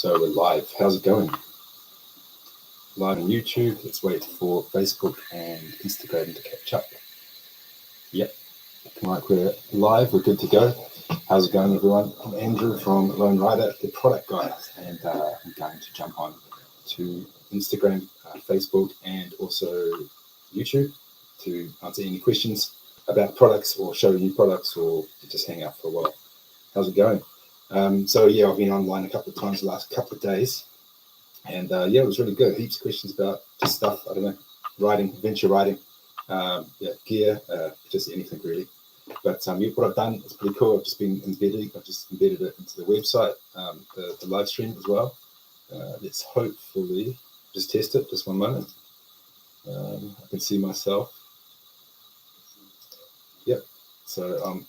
So we're live. How's it going? Live on YouTube. Let's wait for Facebook and Instagram to catch up. Yep. Like we're live. We're good to go. How's it going, everyone? I'm Andrew from Lone Rider, the product guy, and I'm going to jump on to Instagram, Facebook, and also YouTube to answer any questions about products or show new products or just hang out for a while. How's it going? So yeah, I've been online a couple of times the last couple of days, and yeah, it was really good. Heaps of questions about just stuff, I don't know, riding, adventure riding, gear, just anything really. But what I've done is pretty cool. I've just embedded it into the website, the live stream as well. Let's hopefully just test it. Just one moment. I can see myself. Yep. So I'm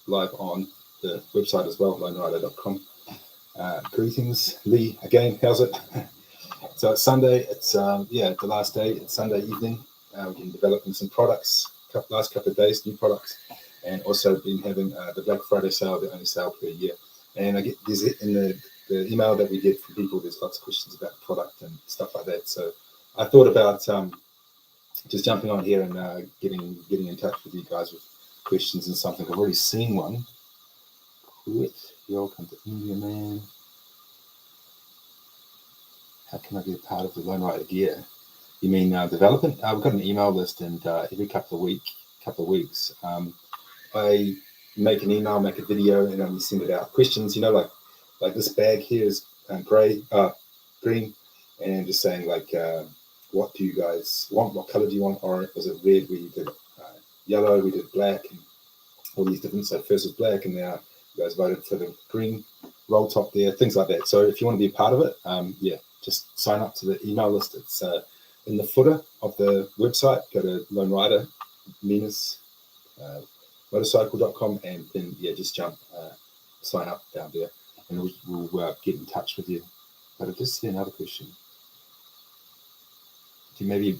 live on the website as well, lonerider.com. Greetings, Lee. Again, how's it? So it's Sunday. It's the last day. It's Sunday evening. We've been developing some products. Last couple of days, new products, and also been having the Black Friday sale, the only sale per year. And I get this in the email that we get from people. There's lots of questions about the product and stuff like that. So I thought about just jumping on here and getting in touch with you guys with questions and something. I've already seen one. Quit. Welcome to India, man. How can I be a part of the Lone Rider gear? You mean development? We've got an email list, and every couple of weeks, I make an email, make a video, and then we send it out. Questions, like this bag here is green, and just saying like, what do you guys want? What color do you want? Orange? Was it red? We did yellow. We did black, and all these different. So first was black, and now you guys voted for the green roll top there, things like that. So if you want to be a part of it, just sign up to the email list. It's in the footer of the website. Go to Lone Rider, motorcycle.com, and then just jump, sign up down there, and we'll get in touch with you. But I just see another question. Do you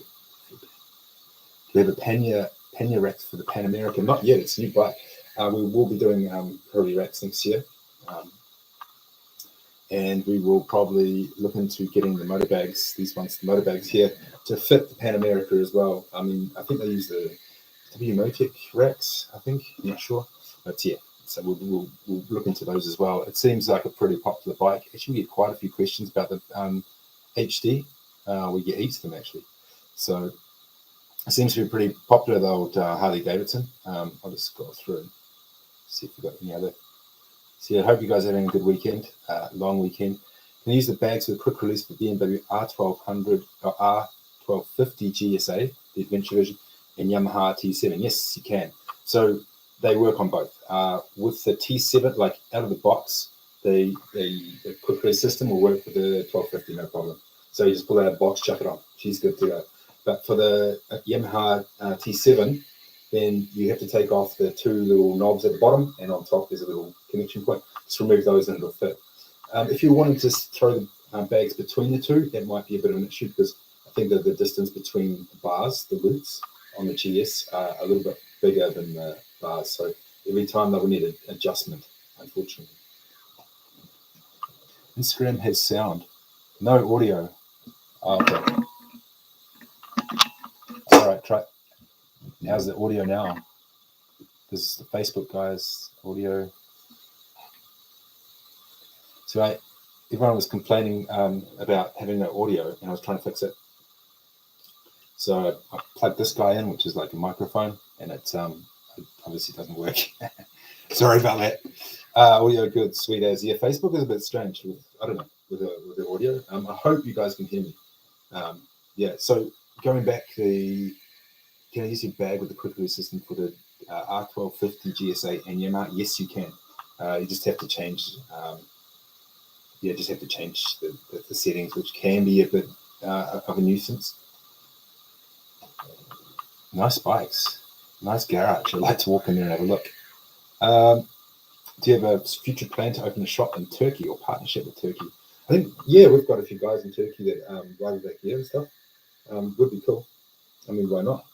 have a pannier racks for the Pan American? Not yet. It's a new bike. We will be doing Hangry racks next year, and we will probably look into getting the MotoBags. These ones, the MotoBags here, to fit the Pan America as well. I mean, I think they use the Motec racks. I'm not sure, but yeah. So we'll look into those as well. It seems like a pretty popular bike. Actually, we get quite a few questions about the HD. We get heaps of them actually. So it seems to be pretty popular, the old Harley Davidson. I'll just scroll through and see if we've got any other. So yeah, I hope you guys are having a good weekend, long weekend. You can use the bags with a quick release for BMW R1200 or R1250 GSA, the adventure version, and Yamaha T7. Yes, you can. So they work on both. With the T7, like out of the box, the quick release system will work with the 1250, no problem. So you just pull out a box, chuck it on. She's good to go. But for the Yamaha T7, then you have to take off the two little knobs at the bottom, and on top there's a little connection point. Just remove those and it'll fit. If you wanted to throw the bags between the two, that might be a bit of an issue, because I think that the distance between the bars, the roots on the GS, are a little bit bigger than the bars. So every time they will need an adjustment, unfortunately. Instagram has sound, no audio. Oh, okay. All right, try. How's the audio now? This is the Facebook guys audio. So everyone was complaining about having no audio, and I was trying to fix it. So I plugged this guy in, which is like a microphone, and it obviously doesn't work. Sorry about that. Audio good, sweet as. Yeah, Facebook is a bit strange with the audio. I hope you guys can hear me. So going back, can I use your bag with the quick release system for the R1250 GSA and Yamaha? Yes, you can. You just have to change. The settings, which can be a bit of a nuisance. Nice bikes, nice garage. I'd like to walk in there and have a look. Do you have a future plan to open a shop in Turkey or partnership with Turkey? I think, we've got a few guys in Turkey that ride back here and stuff. Would be cool. I mean, why not?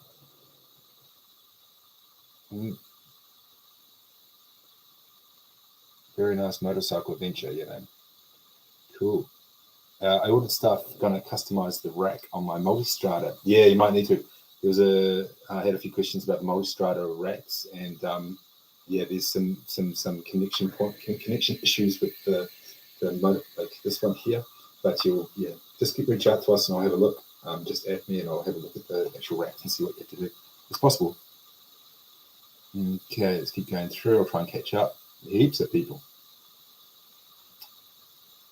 Very nice motorcycle adventure, man. Cool. I ordered stuff, gonna customize the rack on my multi-strata. Yeah, you might need to. I had a few questions about the multi-strata racks, and yeah, there's some connection issues with the motor, like this one here. But just reach out to us and I'll have a look. Just add me and I'll have a look at the actual racks and see what you have to do. It's possible. Okay, let's keep going through. I'll try and catch up. Heaps of people.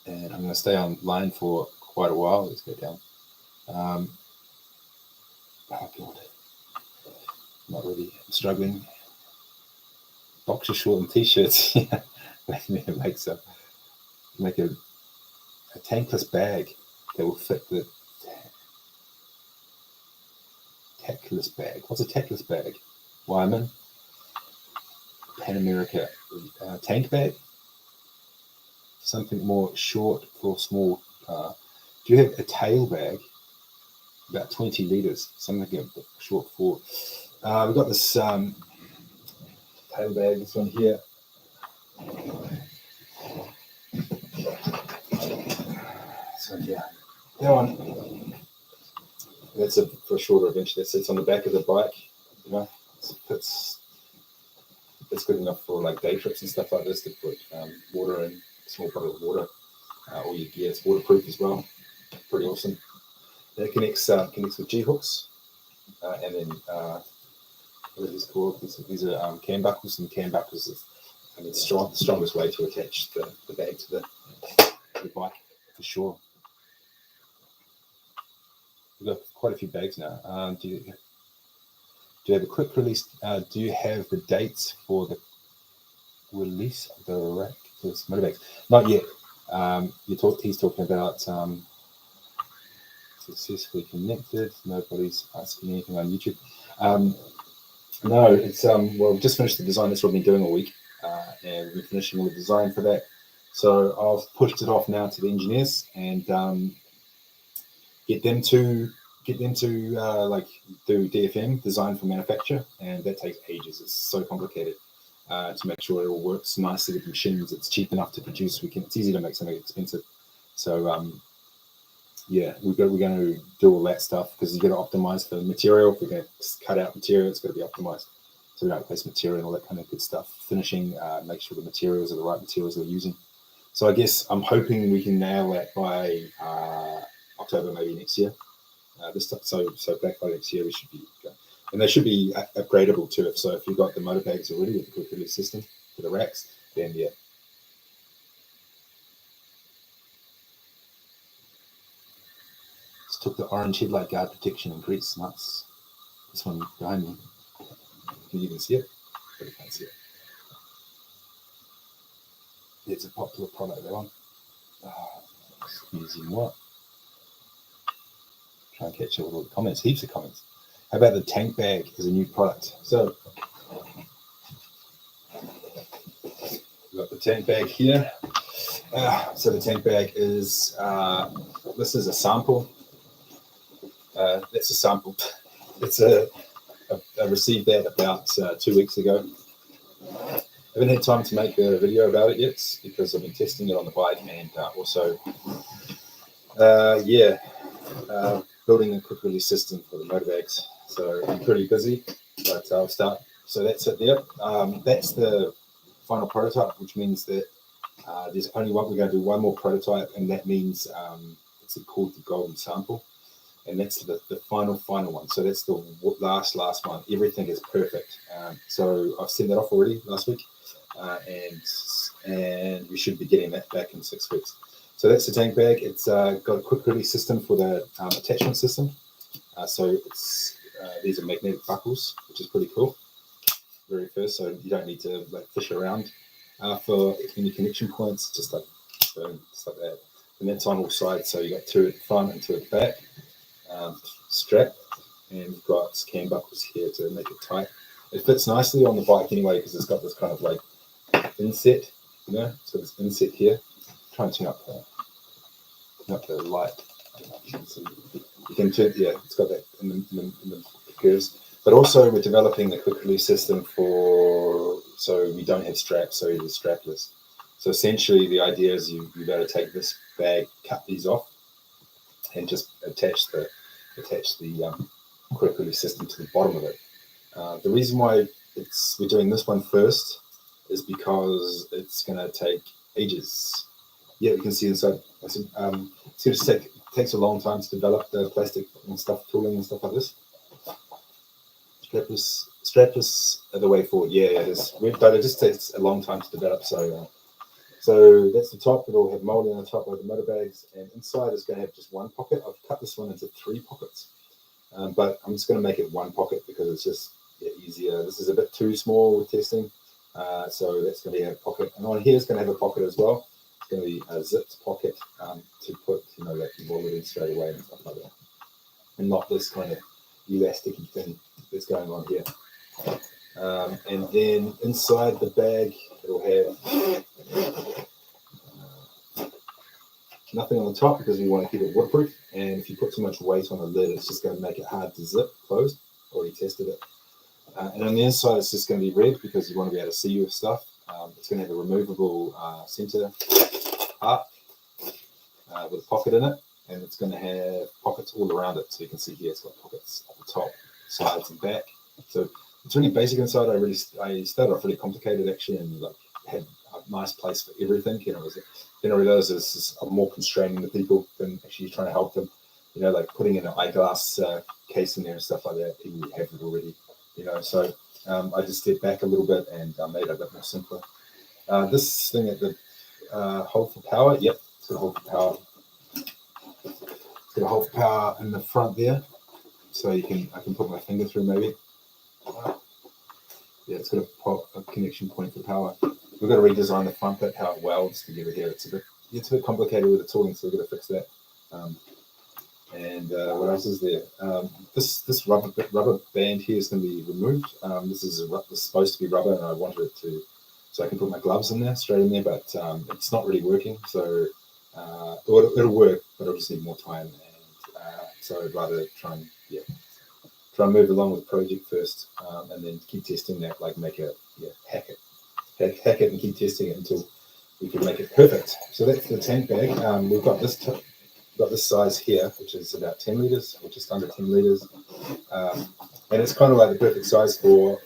And I'm going to stay online for quite a while. Let's go down. Oh, God. Not really. I'm struggling. Boxer short and t-shirts. Yeah. Make a tankless bag that will fit the tackless bag. What's a tackless bag? Wyman? Pan America tank bag? Something more short for small. Do you have a tail bag? About 20 litres. Something short for. We've got this tail bag. This one here. This one here. That one. That's for a shorter adventure. That sits on the back of the bike. You know, it's good enough for like day trips and stuff like this to put water in. Small bottle of water, all your gear. It's waterproof as well. Pretty awesome. That connects with G hooks, and then what is this called? These are cam buckles, and cam buckles is the strongest way to attach the bag to the bike for sure. We've got quite a few bags now. Do you have a quick release? Do you have the dates for the release of the rack? MotoBags. Not yet. He's talking about successfully connected. Nobody's asking anything on YouTube. No, it's well, we just finished the design. That's what we've been doing all week, and we're finishing all the design for that. So I've pushed it off now to the engineers and get them to like do DFM, design for manufacture, and that takes ages. It's so complicated. To make sure it all works nicely with the machines. It's cheap enough to produce. It's easy to make something expensive. So yeah, we're going to do all that stuff because you got to optimize for the material. If we're going to cut out material, it's got to be optimized. So we don't waste material and all that kind of good stuff. Finishing, make sure the materials are the right materials we're using. So I guess I'm hoping we can nail that by October, maybe next year. This stuff. So back by next year we should be going. And they should be upgradable too. So if you've got the MotoBags already with the quick release system for the racks, then yeah. Just took the orange Headlight Guard protection in grease nuts. This one behind me. Can you even see it? But you can't see it. It's a popular product, that one. Using what? Try and catch up with all the comments. Heaps of comments. How about the tank bag as a new product? So we've got the tank bag here. So the tank bag is, this is a sample. That's a sample. I received that about 2 weeks ago. I haven't had time to make a video about it yet because I've been testing it on the bike and also, building a quick release system for the MotoBags. So I'm pretty busy, but I'll start. So that's it there. That's the final prototype, which means that there's only one. We're going to do one more prototype, and that means it's called the golden sample, and that's the final one. So that's the last one. Everything is perfect. So I've sent that off already last week, and we should be getting that back in 6 weeks. So that's the tank bag. It's got a quick release system for the attachment system. So these are magnetic buckles, which is pretty cool. Very first, so you don't need to like fish around for any connection points. Just like boom, just like that. And that's on all sides. So you got two at the front and two at the back. Strap, and we've got cam buckles here to make it tight. It fits nicely on the bike anyway because it's got this kind of like inset, so this inset here. Try and turn up the light. You can turn, it's got that in the curves. But also we're developing the quick release system so we don't have straps, so it's strapless. So essentially the idea is you better take this bag, cut these off, and just attach the quick release system to the bottom of it. The reason why we're doing this one first is because it's going to take ages. Yeah, you can see inside. It's going to takes a long time to develop the plastic and stuff, tooling and stuff like this. Strapless are the way forward. Yeah, it is. But it just takes a long time to develop. So that's the top. It'll have molding on the top of the MotoBags, and inside it's going to have just one pocket. I've cut this one into 3 pockets, but I'm just going to make it 1 pocket because it's just easier. This is a bit too small with testing, so that's going to be a pocket. And on here it's going to have a pocket as well. It's going to be a zipped pocket to put, like you roll it in straight away and stuff like that, and not this kind of elasticy thing that's going on here. And then inside the bag, it'll have nothing on the top because we want to keep it waterproof. And if you put too much weight on the lid, it's just going to make it hard to zip closed. Already tested it. And on the inside, it's just going to be red because you want to be able to see your stuff. It's going to have a removable center part with a pocket in it, and it's going to have pockets all around it. So you can see here it's got pockets at the top, sides, and back. So it's really basic inside. I started off really complicated actually, and had a nice place for everything. Then I realized I'm more constraining the people than actually trying to help them. Like putting in an eyeglass case in there and stuff like that. People have it already. So I just stepped back a little bit and made it a bit more simpler. This thing at the hold for power, yep, it's got a hold for power. It's got a hold for power in the front there, so I can put my finger through maybe. Yeah, it's got a connection point for power. We've got to redesign the front bit, how it welds together here. It's a bit complicated with the tooling, so we've got to fix that. And what else is there? This rubber band here is going to be removed. This is supposed to be rubber, and I wanted it to, so I can put my gloves in there, straight in there, but it's not really working. So it'll work, but it'll just need more time. And so I'd rather try and move along with the project first, and then keep testing that, like hack it and keep testing it until we can make it perfect. So that's the tank bag. We've got this size here, which is about 10 liters, or just under 10 liters, and it's kind of like the perfect size for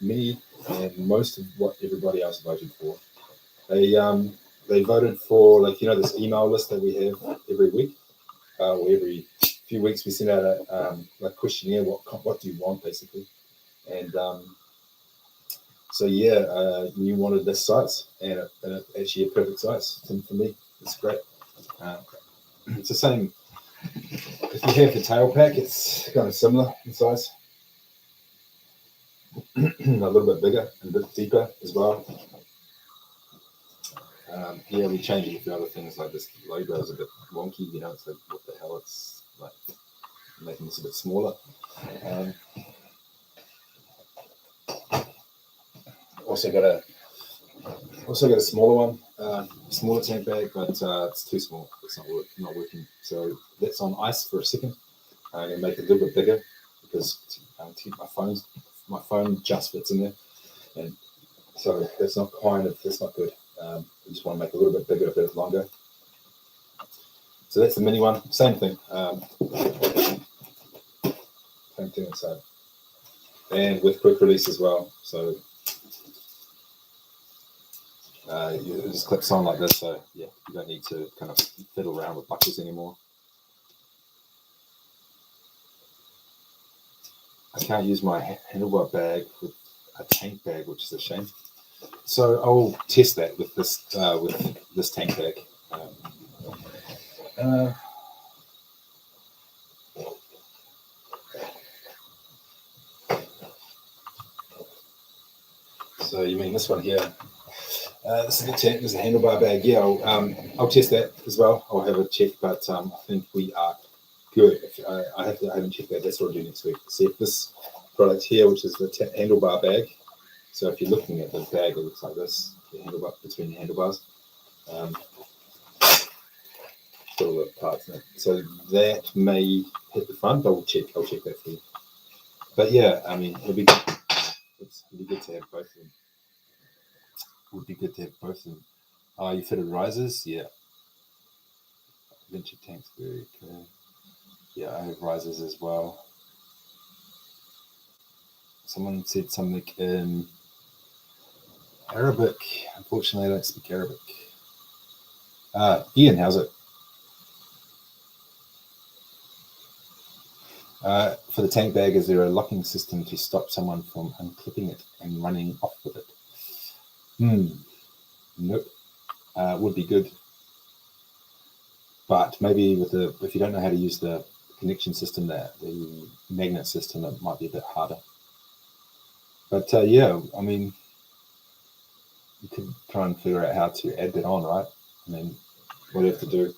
me and most of what everybody else voted for. They voted for, this email list that we have every week, or every few weeks we send out a questionnaire. What do you want, basically? And you wanted this size, and it's actually a perfect size for me. It's great. It's the same. If you have the tail pack, it's kind of similar in size. A little bit bigger and a bit deeper as well. We changed a few other things, like this logo is a bit wonky. It's like, what the hell? It's like making this a bit smaller. Also got a smaller one, smaller tank bag, but it's too small. It's not working. So that's on ice for a second. I'm gonna make it a little bit bigger because to keep my phone just fits in there, and so that's not good. We just want to make it a little bit bigger, a bit longer. So that's the mini one. Same thing. Same thing inside, and with quick release as well. So. It just clips on like this, so you don't need to kind of fiddle around with buckles anymore. I can't use my handlebar bag with a tank bag, which is a shame. So I'll test that with this tank bag. So you mean this one here? This is the tank. There's a handlebar bag. Yeah, I'll test that as well. I'll have a check, but I think we are good. I haven't checked that. That's what I'll do next week. See if this product here, which is the handlebar bag. So if you're looking at the bag, it looks like this. The handlebar between the handlebars. Got all the parts in it. So that may hit the front. But I'll check that for you. But yeah, I mean, it'll be good. It'll be good to have both of them. Would be good to have both of them. You fitted risers, yeah. Venture tanks, very okay. Yeah, I have risers as well. Someone said something in Arabic. Unfortunately, I don't speak Arabic. Ian, how's it? For the tank bag, is there a locking system to stop someone from unclipping it and running off with it? Nope. Would be good. But maybe if you don't know how to use the connection system, the magnet system, it might be a bit harder. But yeah, I mean, you could try and figure out how to add that on, right? I mean, what do you have to do?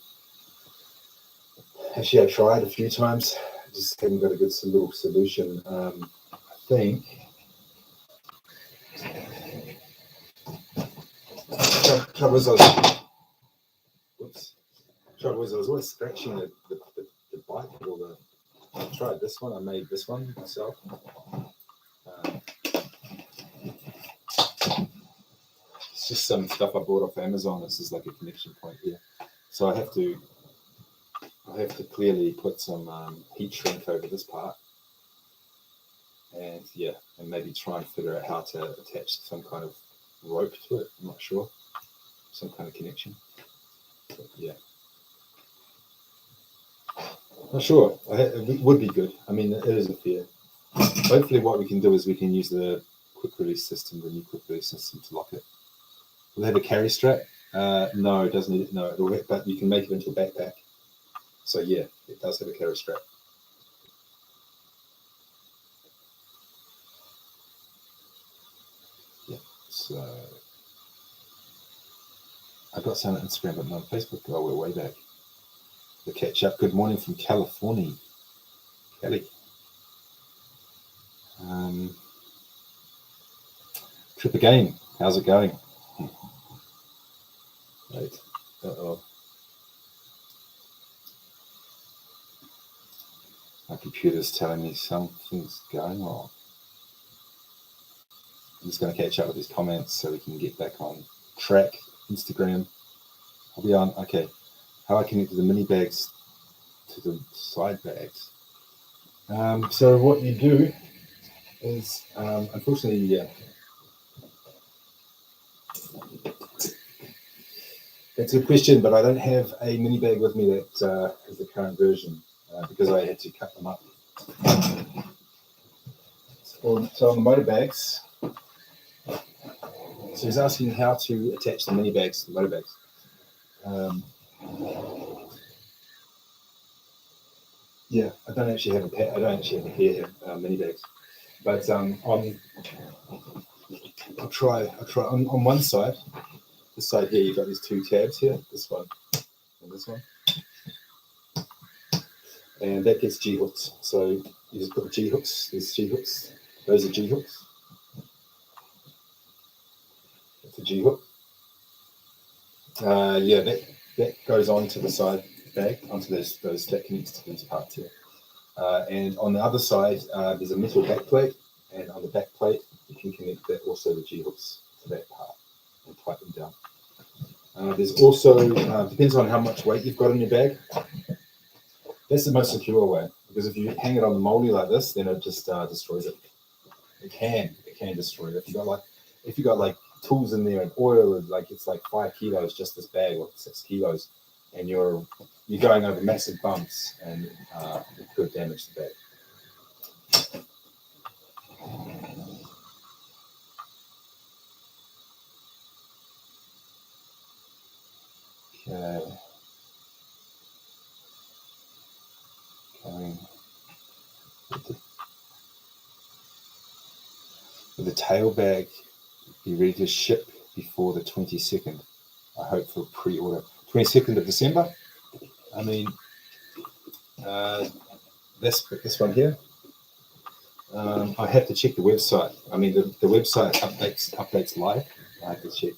Actually, I tried a few times. I just haven't got a good little solution. I think trouble is I was always scratching the bike or I tried this one. I made this one myself. It's just some stuff I bought off Amazon. This is like a connection point here, so I have to clearly put some heat shrink over this part, and yeah, and maybe try and figure out how to attach some kind of rope to it. I'm not sure, some kind of connection. But yeah, not sure. It would be good. I mean, it is a fear. Hopefully, what we can do is we can use the quick release system, the new quick release system, to lock it. Will it have a carry strap? No, it doesn't. No, but you can make it into a backpack. So yeah, it does have a carry strap. Yeah. So I got some on Instagram, but not on Facebook. Oh, we're way back. The catch up. Good morning from California, Kelly. Trip again. How's it going? Right. Uh-oh. My computer's telling me something's going wrong. I'm just going to catch up with his comments so we can get back on track. Instagram. I'll be on. Okay. How I connect the MiniBags to the side bags. So what you do is, unfortunately, yeah. That's a good question, but I don't have a mini bag with me that is the current version because I had to cut them up. So on the MotoBags, so he's asking how to attach the mini bags to the MotoBags. Yeah, I don't actually have a pair. I don't actually have a pair here, mini bags, but I'll try on one side. This side here, you've got these two tabs here. This one and this one. And that gets G hooks. So you just put the G hooks, these G hooks, those are G hooks. That's a G hook. Yeah, that goes onto the side bag, onto those that connects to these parts here. And on the other side, there's a metal back plate, and on the back plate, you can connect that also the G hooks to that part and tighten them down. There's also, depends on how much weight you've got in your bag. That's the most secure way, because if you hang it on the moldy like this, then it just destroys it. It can destroy it. If you got like tools in there and oil, like it's like 5 kilos just this bag, or 6 kilos, and you're going over massive bumps, and it could damage the bag. Okay. Will the TallBag be ready to ship before the 22nd? I hope for pre-order. 22nd of December? I mean, this one here. I have to check the website. I mean, the website updates live. I have to check.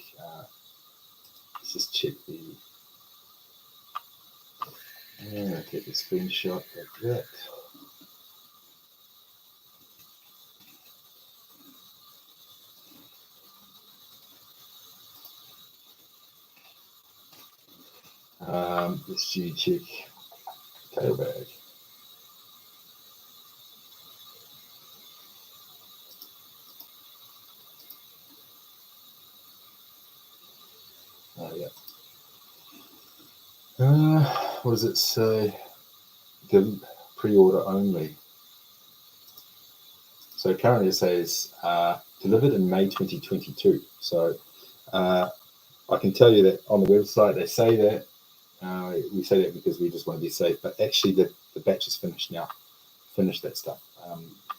Let's just check the. Get the screenshot like that. Let's check TallBag. Oh, yeah. What does it say? The pre-order only. So currently it says delivered in May 2022. So I can tell you that on the website they say that. We say that because we just want to be safe, but actually the batch is finished now. Finished that stuff.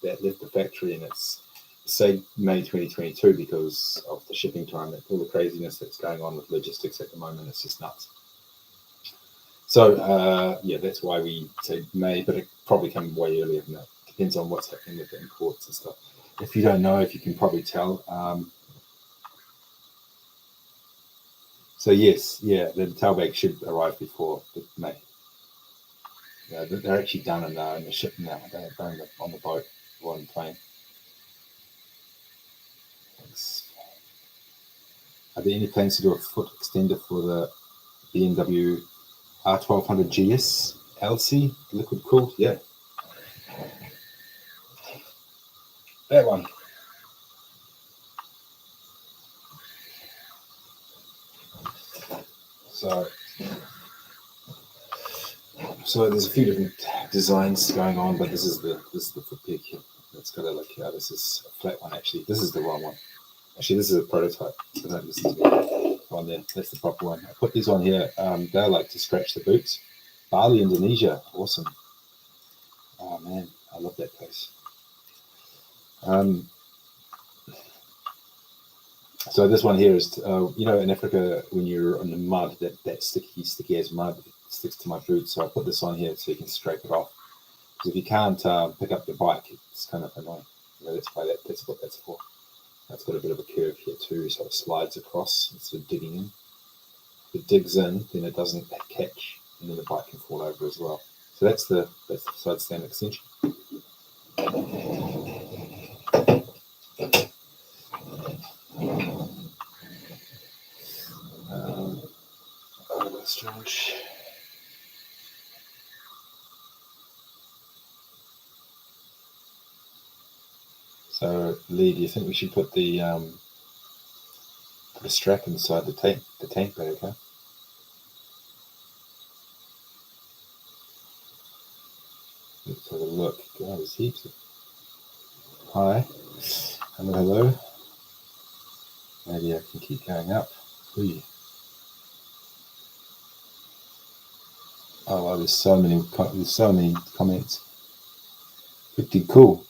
That left the factory and it's say May 2022 because of the shipping time, all the craziness that's going on with logistics at the moment. It's just nuts. So yeah, that's why we say May, but it probably come way earlier than that. Depends on what's happening with the imports and stuff. If you don't know, if you can probably tell. So yes, yeah, the TallBag should arrive before May. Yeah, they're actually done in the ship now. They're on the boat or on the plane. Are there any plans to do a foot extender for the BMW R1200 GS LC liquid cooled? Yeah, that one. So there's a few different designs going on, but this is the foot peg here. It's got this is a flat one actually. This is the wrong one. Actually, this is a prototype. So don't listen to me. On there, that's the proper one. I put these on here. They like to scratch the boots. Bali, Indonesia, awesome. Oh man, I love that place. So this one here is, in Africa, when you're in the mud, that sticky as mud sticks to my boots. So I put this on here so you can scrape it off. Because if you can't pick up your bike, it's kind of annoying. That's what that's for. It's got a bit of a curve here too, so it slides across instead of digging in. If it digs in, then it doesn't catch, and then the bike can fall over as well. So that's the side stand extension. That's strange. So, Lee, do you think we should put a strap inside the tank bag? Huh? Let's have a look. God, there's heaps of... Hi. Hello. Maybe I can keep going up. Ooh. Oh wow, there's so many comments. Pretty cool.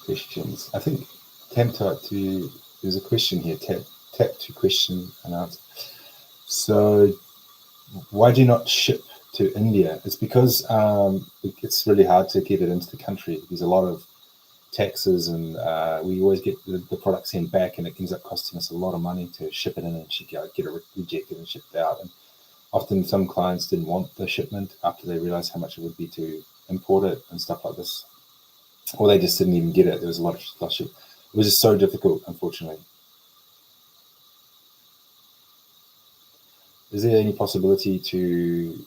Questions. I think there's a question here. Tap to question and answer. So why do you not ship to India? It's because it's really hard to get it into the country. There's a lot of taxes, and we always get the product sent back, and it ends up costing us a lot of money to ship it in and get it rejected and shipped out. And often some clients didn't want the shipment after they realized how much it would be to import it and stuff like this, or they just didn't even get it. There was a lot of ship. It was just so difficult, unfortunately. Is there any possibility to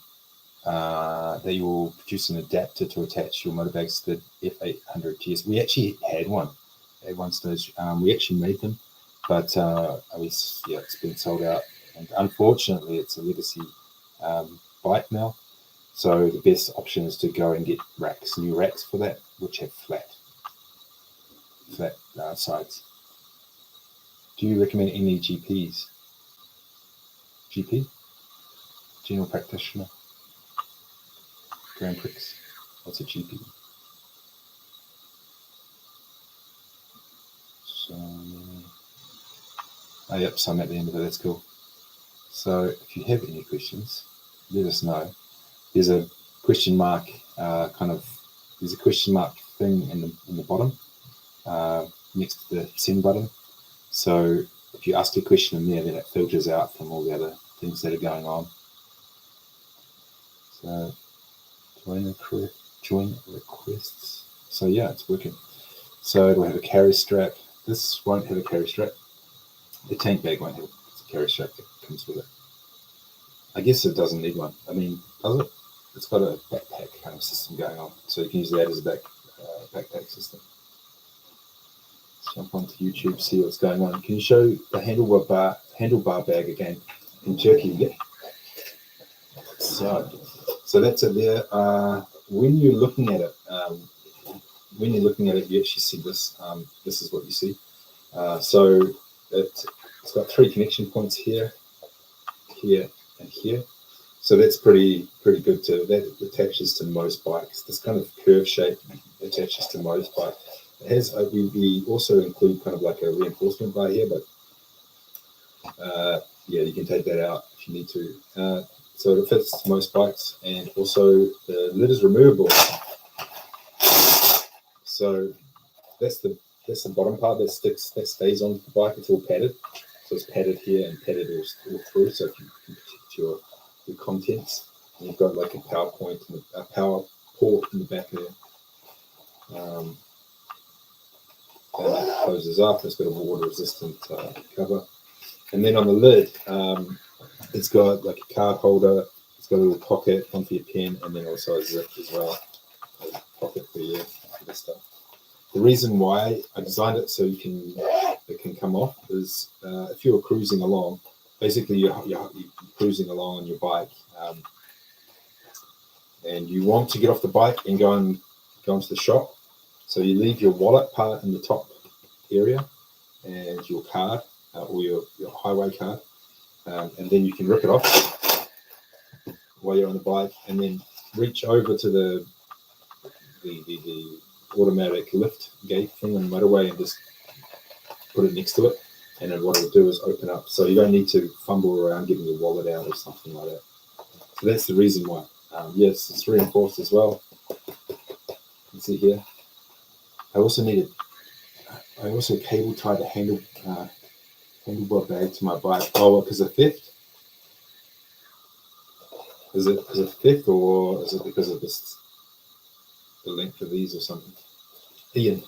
that you will produce an adapter to attach your MotoBags to the F800 GS? We actually had one at one stage. We actually made them, but it's been sold out. And unfortunately, it's a legacy bike now. So the best option is to go and get new racks for that, which have flat sides. Do you recommend any GPs? GP? General practitioner? Grand Prix. What's a GP? So I'm at the end of it. That's cool. So if you have any questions, let us know. There's a question mark there's a question mark thing in the bottom next to the send button. So if you ask a question in there, then it filters out from all the other things that are going on. So join requests. So yeah, it's working. So it'll have a carry strap. This won't have a carry strap. The tank bag won't have carry strap that comes with it. I guess it doesn't need one. I mean, does it? It's got a backpack kind of system going on, so you can use that as a backpack system. Let's jump onto YouTube, see what's going on. Can you show the handlebar bag again in Turkey? Yeah. So that's it there. When you're looking at it, you actually see this. This is what you see. So it's got 3 connection points here, here, and here. So that's pretty good too. That attaches to most bikes. This kind of curve shape attaches to most bikes. It has. We also include kind of like a reinforcement bar here, but yeah, you can take that out if you need to. So it fits most bikes, and also the lid is removable. So that's the bottom part that stays on the bike. It's all padded, so it's padded here and padded all through, so if you can protect your contents. And you've got like a power port in the back there. And that closes up. It's got a water-resistant cover, and then on the lid, it's got like a card holder. It's got a little pocket, one for your pen, and then also a zip as well. A pocket for this stuff. The reason why I designed it so it can come off is if you're cruising along, basically you're cruising along on your bike, and you want to get off the bike and go into the shop. So you leave your wallet part in the top area and your card or your highway card, and then you can rip it off while you're on the bike, and then reach over to the automatic lift gate thing on the motorway and just put it next to it, and then what it'll do is open up, so you don't need to fumble around getting your wallet out or something like that. So that's the reason why. Yes, it's reinforced as well. You can see here. I also cable tied the handlebar bag to my bike. Oh, because of theft? Is it because of theft, or is it because of the length of these or something? Ian.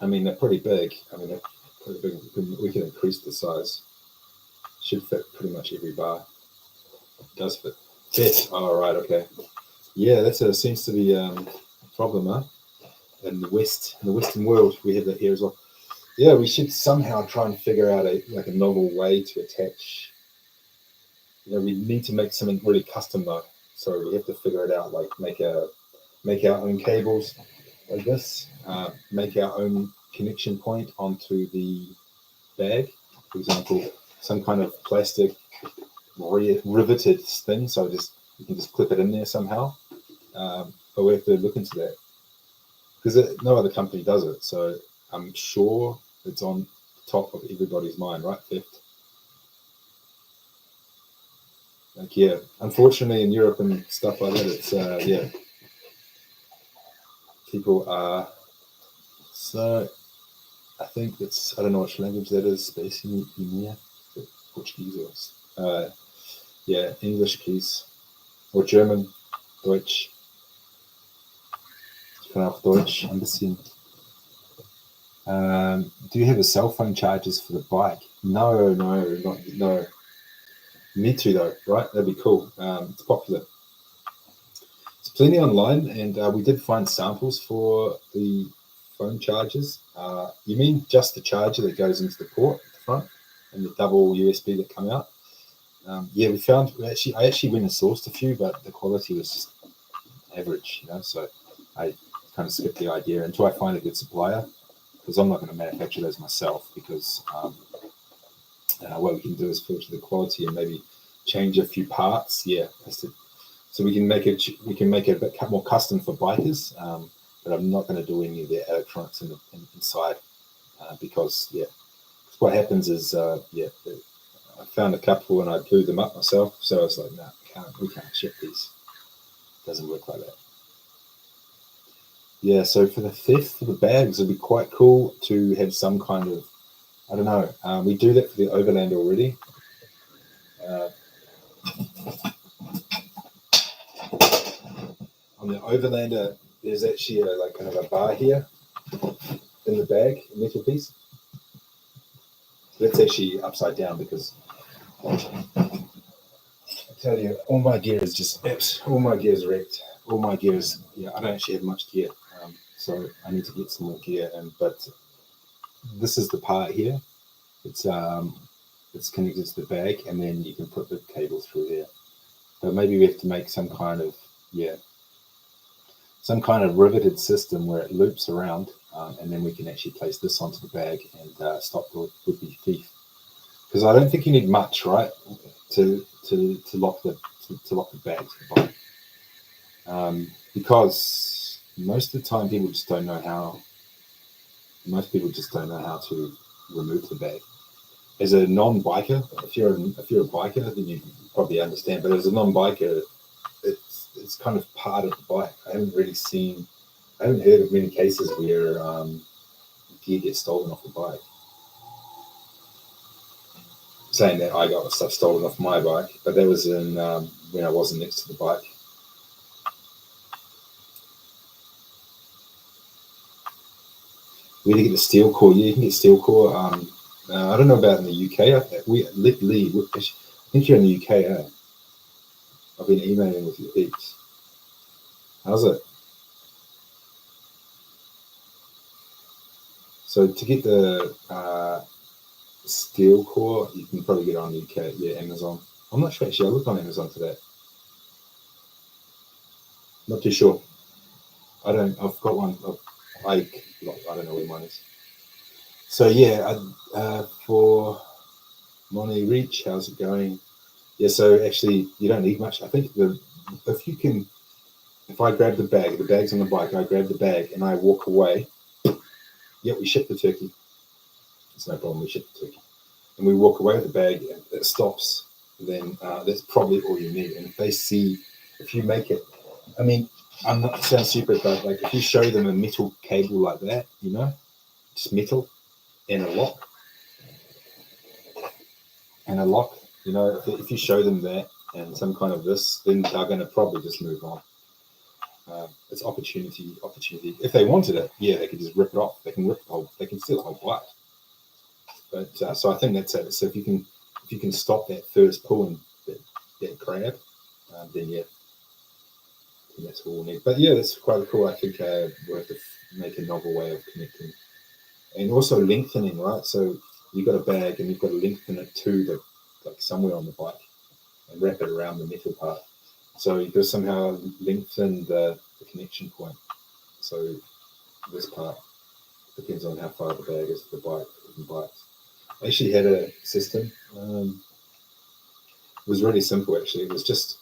I mean, they're pretty big. We can increase the size. Should fit pretty much every bar. It does fit. Yes. Oh, right. Okay. Yeah, that seems to be a problem, huh? In the Western world, we have that here as well. Yeah, we should somehow try and figure out a novel way to attach. We need to make something really custom though. So we have to figure it out. Like make our own cables like this. Make our own connection point onto the bag. For example, some kind of plastic riveted thing. So you can just clip it in there somehow. But we have to look into that because no other company does it. So I'm sure it's on top of everybody's mind, right? Theft. Like, yeah, unfortunately in Europe and stuff like that, it's yeah, people are. So I think I don't know which language that is. Portuguese or yeah, English, please, or German, Deutsch. Ich kann auch Deutsch ein bisschen. Do you have a cell phone chargers for the bike? No. Need to though, right? That'd be cool. It's popular. It's plenty online, and we did find samples for the phone chargers. You mean just the charger that goes into the port at the front and the double USB that come out? Yeah, I actually went and sourced a few, but the quality was just average, so I kind of skipped the idea until I find a good supplier, because I'm not going to manufacture those myself, because what we can do is filter the quality and maybe change a few parts. Yeah, so we can make it a bit more custom for bikers, but I'm not going to do any of their electronics inside, because what happens is I found a couple and I blew them up myself, so I was like, no, we can't ship these. It doesn't work like that. Yeah, so for the theft for the bags, it'd be quite cool to have some kind of, I don't know, we do that for the Overlander already. On the Overlander, there's actually kind of a bar here in the bag, a metal piece. That's actually upside down because I tell you, all my gear is just all my gear is wrecked. All my gear is, I don't actually have much gear, so I need to get some more gear. But this is the part here. It's connected to the bag, and then you can put the cable through there. But maybe we have to make some kind of riveted system where it loops around, and then we can actually place this onto the bag and stop the would-be thief. Because I don't think you need much, right, to lock the bag to the bike. Because most of the time people just don't know how. Most people just don't know how to remove the bag. As a non-biker, if you're a biker, then you probably understand. But as a non-biker, it's kind of part of the bike. I haven't heard of many cases where gear gets stolen off the bike. Saying that I got stuff stolen off my bike, but that was when I wasn't next to the bike. Where to get the steel core? Yeah, you can get steel core. I don't know about in the UK. I think you're in the UK, eh? I've been emailing with you heaps. How's it? So to get the steel core, you can probably get it on the UK, Amazon. I'm not sure actually. I looked on Amazon today. Not too sure. I've got one. I don't know where mine is. So for Money Reach, how's it going? Yeah, so actually you don't need much. I think if I grab the bag's on the bike, I grab the bag and I walk away. We ship the turkey. It's no problem, we ship the turkey. And we walk away with the bag and it stops, then that's probably all you need. And if you make it, I mean, I'm not sound stupid, but like if you show them a metal cable like that, just metal and a lock, if you show them that and some kind of this, then they're going to probably just move on. It's opportunity. If they wanted it, they could just rip it off. They can steal the whole bike. But so I think that's it. So if you can stop that first pull and that grab, then that's all we'll need. But that's quite cool. I think we'll have to make a novel way of connecting and also lengthening, right? So you've got a bag and you've got to lengthen it to somewhere on the bike and wrap it around the metal part. So you've got to somehow lengthen the connection point. So this part depends on how far the bag is to the bike. I actually had a system. It was really simple actually. It was just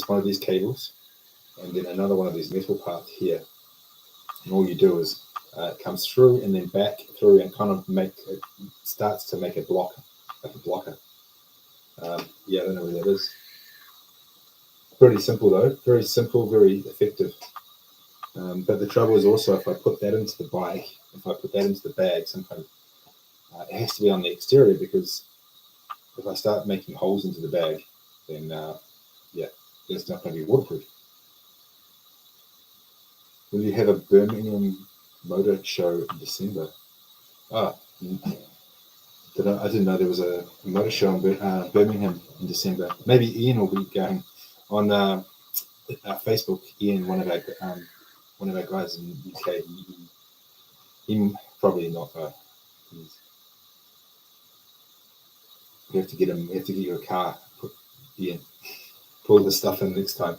one of these cables and then another one of these metal parts here. And all you do is it comes through and then back through and kind of starts to make a blocker, like a blocker. I don't know where that is. Pretty simple though, very simple, very effective. But the trouble is also if I put that into the bike, if I put that into the bag, it has to be on the exterior because if I start making holes into the bag, then it's not going to be waterproof. Will you have a Birmingham Motor show in December? I didn't know there was a motor show in Birmingham in December. Maybe Ian will be going on Facebook. Ian, one of our guys in the UK. He probably not. We have to get him. We have to get you a car. Pull the stuff in next time,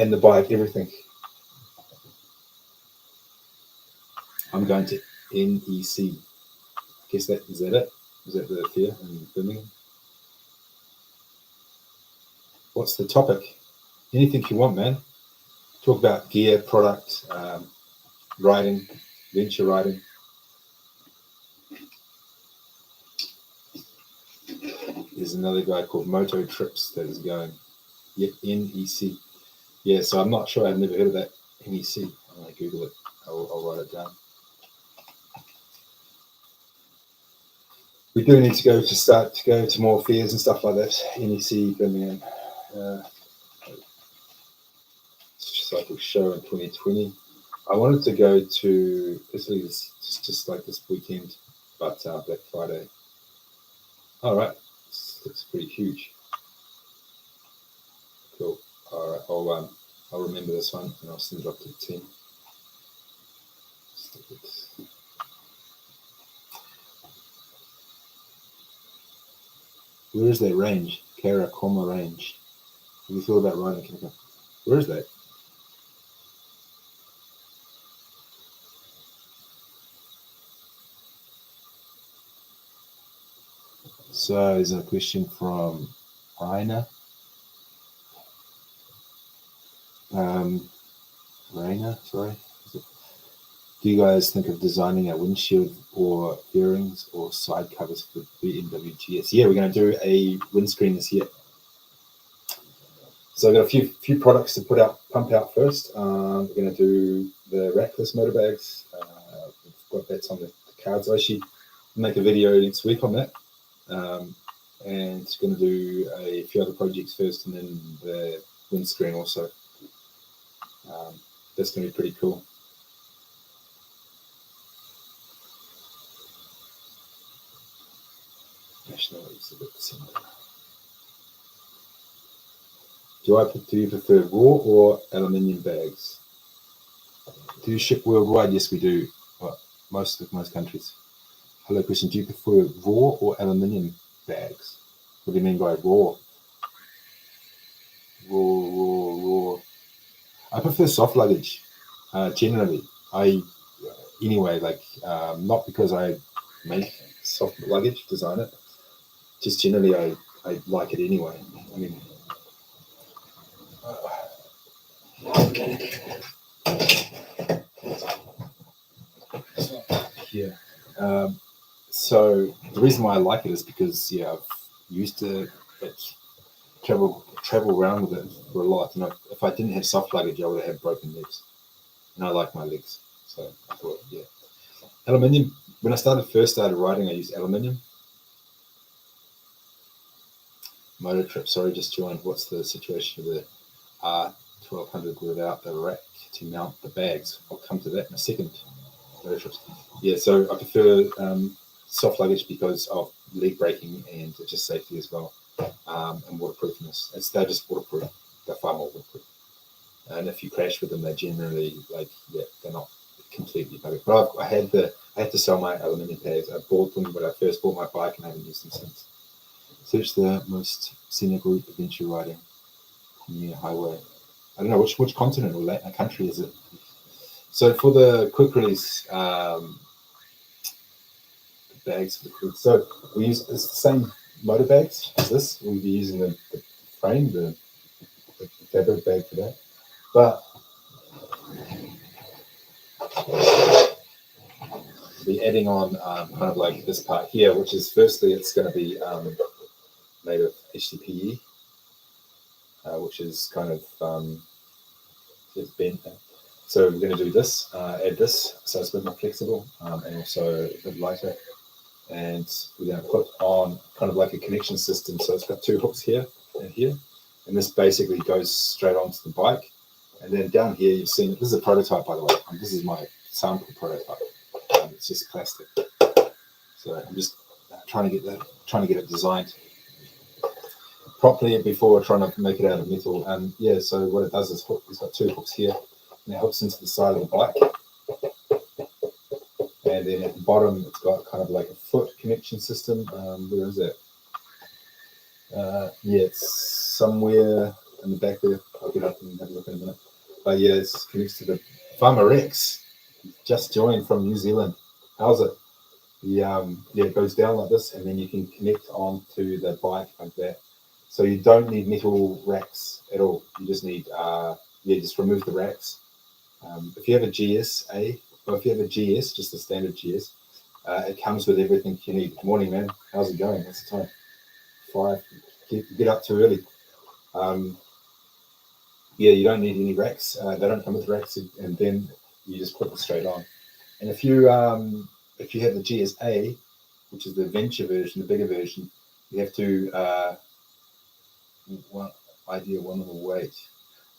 and the bike, everything. I'm going to NEC. Is that it? Is that the fair in Birmingham? What's the topic? Anything you want, man. Talk about gear, product, riding, venture riding. There's another guy called Moto Trips that is going. NEC. Yeah, so I'm not sure. I've never heard of that. NEC. I'm going to Google it. I'll write it down. We do need to go to more fairs and stuff like that. NEC, Birmingham. Cycle show in 2020. I wanted to go to Italy just like this weekend, but Black Friday All right, this looks pretty huge. Cool. All right, I'll remember this one and I'll send it off to the team. Where is that range? Karakoma range. Have you thought about riding Karakoma? Where is that? So there's a question from Raina. Raina, sorry. Do you guys think of designing a windshield or bearings or side covers for BMW GS? Yeah, we're going to do a windscreen this year. So I've got a few products to pump out first. We're going to do the rackless MotoBags. We've got that on the cards. I'll actually make a video next week on that. And going to do a few other projects first, and then the windscreen also. That's going to be pretty cool. Nationalities a bit similar. Do you prefer raw or aluminium bags? Do you ship worldwide? Yes, we do. Well, most countries. Hello, question. Do you prefer raw or aluminium bags? What do you mean by raw? Raw. I prefer soft luggage. Generally, not because I make soft luggage, design it. Just generally, I like it anyway. I mean. Yeah. So the reason why I like it is because I've used to travel around with it for a lot. And if I didn't have soft luggage, I would have had broken legs. And I like my legs, so I thought, aluminium. When I first started riding, I used aluminium. Moto trip. Sorry, just joined. What's the situation with the R1200 without the rack to mount the bags? I'll come to that in a second. Moto trips. Yeah, so I prefer soft luggage because of leg breaking and just safety as well, and waterproofness. They're just waterproof. They're far more waterproof. And if you crash with them, they're generally they're not completely buggered. But I had to sell my aluminium pads. I bought them when I first bought my bike and I haven't used them since. Search the most scenic route adventure riding near highway. I don't know which continent or country is it. So for the quick release bags, so we use the same motor bags as this. We'll be using the frame, the fabric bag for that. But we'll be adding on kind of like this part here, which is firstly it's going to be made of HDPE, which is kind of it's bent. So we're going to do this, add this, so it's a bit more flexible and also a bit lighter. And we're going to put on kind of like a connection system. So it's got two hooks here and here, and this basically goes straight onto the bike. And then down here, you've seen this is a prototype, by the way. This is my sample prototype. It's just plastic. So I'm just trying to get it designed properly before trying to make it out of metal. And so what it does is it's got two hooks here, and it hooks into the side of the bike. And then at the bottom, it's got kind of like a foot connection system. Where is it? It's somewhere in the back there. I'll get up and have a look in a minute. But it connects to the Oem Racks. Just joined from New Zealand. How's it? It goes down like this, and then you can connect onto the bike like that. So you don't need metal racks at all. You just need just remove the racks. If you have a GS, or if you have a GS, just a standard GS, it comes with everything you need. Morning, man. How's it going? What's the time? 5. Get up too early. You don't need any racks. They don't come with racks, and then you just put it straight on. And if you have the GSA, which is the adventure version, the bigger version, you have to one on the weight.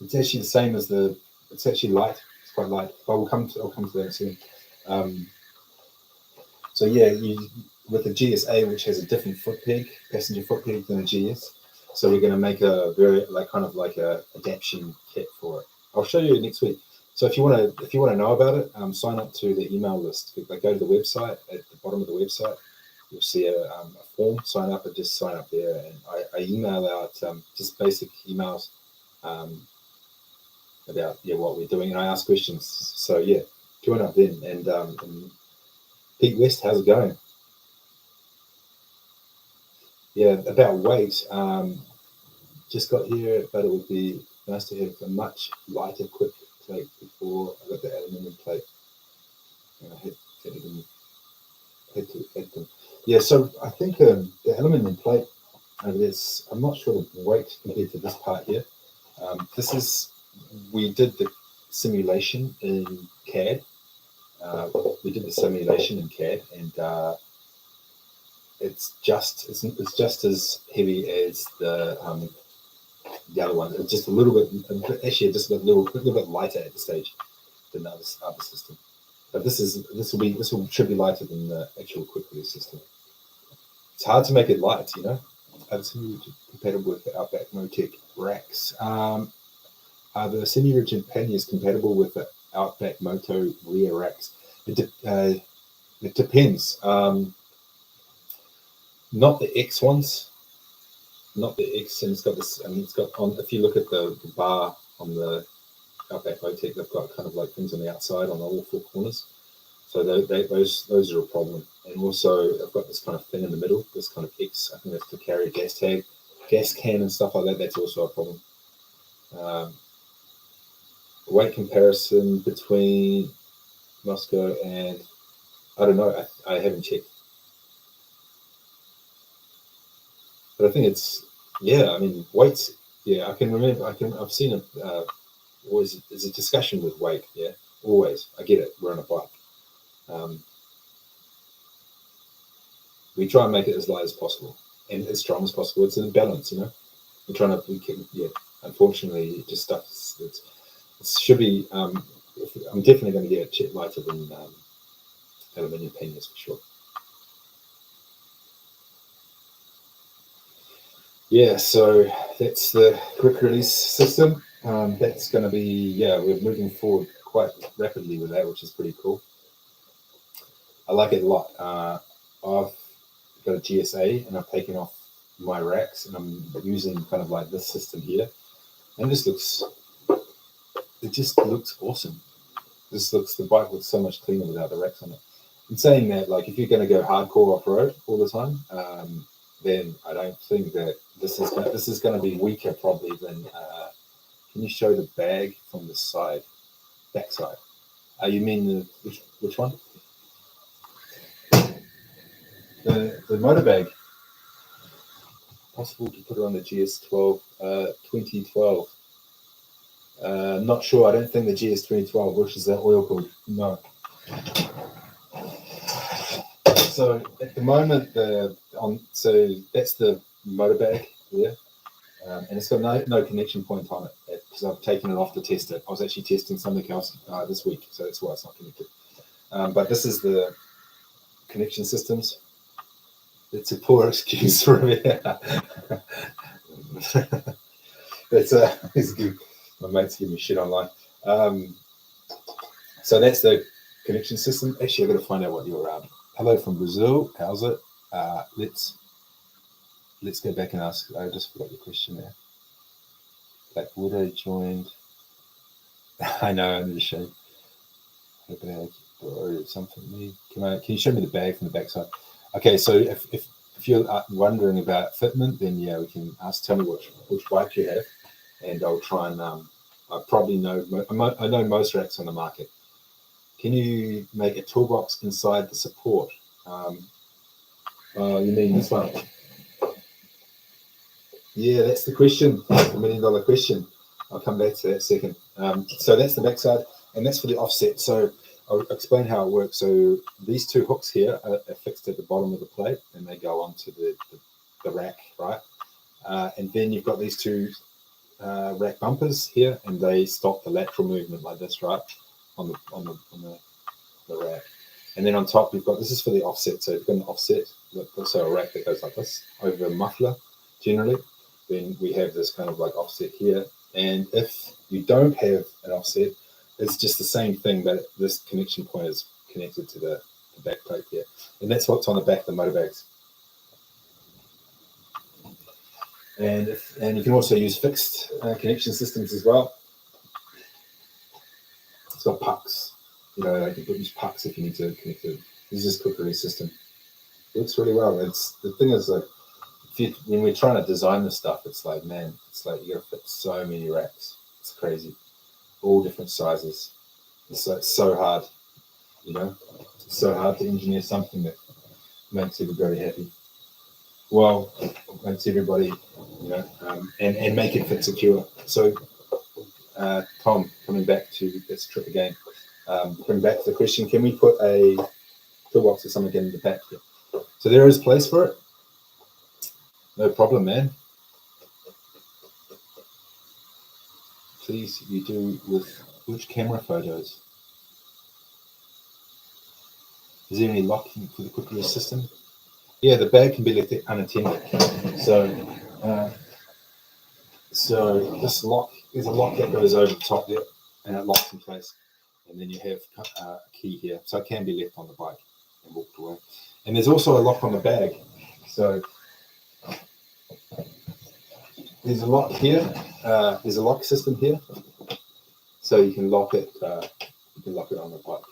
It's actually the same as it's actually light. It's quite light. But I'll come to that soon. with the GSA, which has a different foot peg, passenger foot peg than a GS. So we're going to make a very kind of like a adaptation kit for it. I'll show you next week. So if you want to know about it, sign up to the email list. Like, go to the website. At the bottom of the website, you'll see a form. Sign up, and just sign up there. And I email out just basic emails about what we're doing, and I ask questions. So yeah, join up then. And Pete West, how's it going? Yeah, about weight. Just got here, but it would be nice to have a much lighter, quick plate before I got the aluminium plate. And I had to add them. Yeah, so I think the aluminium plate, I'm not sure the weight compared to this part here. We did the simulation in CAD. And it's just as heavy as the other one. It's just a little bit, actually, just a little bit lighter at the stage than the other system. But this should be lighter than the actual quick release system. It's hard to make it light, It's compatible with the Outback MoTech racks. Are the semi-rigid panniers compatible with the Outback Moto rear racks? It depends. Not the X ones, not the X, and it's got this. It's got on. If you look at the bar on the Outback MoTech, they've got kind of like things on the outside on all four corners. So those are a problem. And also, I've got this kind of thing in the middle, this kind of X. I think that's to carry a gas tag, gas can, and stuff like that. That's also a problem. Weight comparison between Moscow and I don't know. I haven't checked. But I think it's, weight. Yeah, I can remember. I've seen it. Always, there's a discussion with weight. Yeah, always. I get it. We're on a bike. We try and make it as light as possible and as strong as possible. It's in balance, We're trying to. Unfortunately, it just stuff. It should be. I'm definitely going to get it lighter than aluminium panniers for sure. Yeah, so that's the quick release system. That's going to be, we're moving forward quite rapidly with that, which is pretty cool. I like it a lot. I've got a GSA and I've taken off my racks and I'm using kind of like this system here. And it just looks awesome. The bike looks so much cleaner without the racks on it. In saying that, like if you're going to go hardcore off-road all the time, then I don't think that this is going to be weaker probably than. Can you show the bag from the side, back side? You mean which one? The MotoBag. Possible to put it on the GS12 2012. Not sure. I don't think the GS 2012, which is that oil cooled. No. So at the moment, so that's the MotoBag there, and it's got no connection point on it because I've taken it off to test it. I was actually testing something else this week, so that's why it's not connected. But this is the connection systems. It's a poor excuse for me. It's good. My mates give me shit online. So that's the connection system. Actually, I've got to find out what your hello from Brazil. How's it? Let's go back and ask. I just forgot your question there. Black Widow joined. I know. I need to show. Her bag, bro. Something me. Can you show me the bag from the backside? Okay. So if you're wondering about fitment, then yeah, we can tell me which bike you have, and I'll try and I probably know. I know most racks on the market. Can you make a toolbox inside the support? You mean this one? Yeah, that's the question, the $1 million question. I'll come back to that second. So that's the backside, and that's for the offset. So I'll explain how it works. So these two hooks here are fixed at the bottom of the plate, and they go onto the rack, right? And then you've got these two rack bumpers here, and they stop the lateral movement like this, right, on the rack. And then on top, you've got, this is for the offset. So you've got an offset so a rack that goes like this over a muffler generally. Then we have this kind of like offset here. And if you don't have an offset, it's just the same thing, but this connection point is connected to the back plate here. And that's what's on the back of the MotoBags. And you can also use fixed connection systems as well. It's got pucks. You know, you can use pucks if you need to connect it. This is a quick release system. It works really well. The thing is, like, when we're trying to design this stuff, it's like, man, it's like you got to fit so many racks. It's crazy. All different sizes. It's like so hard, you know. It's so hard to engineer something that makes everybody happy. Well, makes everybody, you know, and make it fit secure. So, Tom, coming back to this trip again, coming back to the question, can we put a toolbox or something in the back here? So there is place for it. No problem, man. Please, you do with which camera photos? Is there any locking for the quick release system? Yeah, the bag can be left unattended. So this lock is a lock that goes over the top there, and it locks in place. And then you have a key here, so it can be left on the bike and walked away. And there's also a lock on the bag. So there's a lock here. There's a lock system here, so you can lock it. You can lock it on the bike.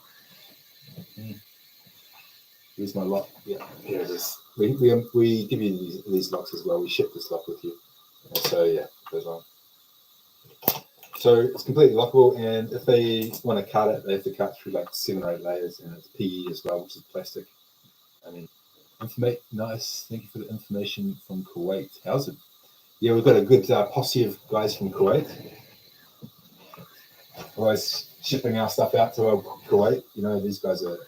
Here's my lock. Yeah, here it is. We give you these locks as well. We ship this lock with you. And so yeah, it goes on. So it's completely lockable, and if they want to cut it, they have to cut through like 7 or 8 layers, and it's PE as well, which is plastic. I mean, nice. Thank you for the information from Kuwait. How's it? Yeah, we've got a good posse of guys from Kuwait. Always shipping our stuff out to Kuwait. You know, these guys are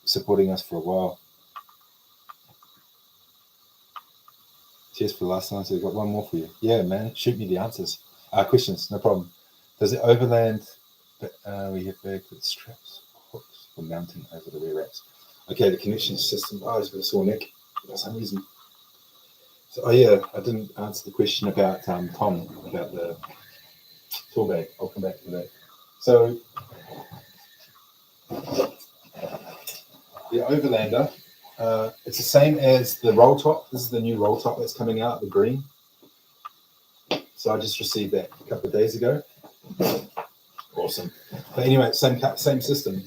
supporting us for a while. Cheers for the last time. So we've got one more for you. Yeah, man, shoot me the answers. Questions, no problem. Does it overland? We have bag with straps, hooks for mounting over the rear racks. Okay, the connection system. Oh, it's got a sore neck for some reason. So, yeah, I didn't answer the question about Tom about the TallBag. I'll come back to that. So the Overlander, it's the same as the roll top. This is the new roll top that's coming out, the green. So I just received that a couple of days ago. Awesome. But anyway, same system.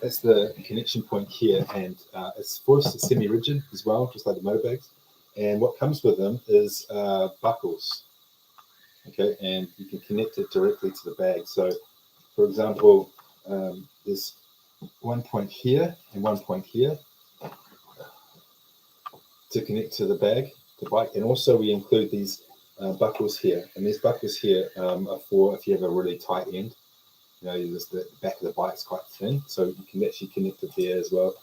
That's the connection point here, and it's forced, it's semi-rigid as well, just like the MotoBags. And what comes with them is buckles. Okay, and you can connect it directly to the bag. So, for example, there's one point here and one point here to connect to the bag, the bike, and also we include these buckles here, and these buckles here are for if you have a really tight end. You know, the back of the bike's quite thin, so you can actually connect it there as well.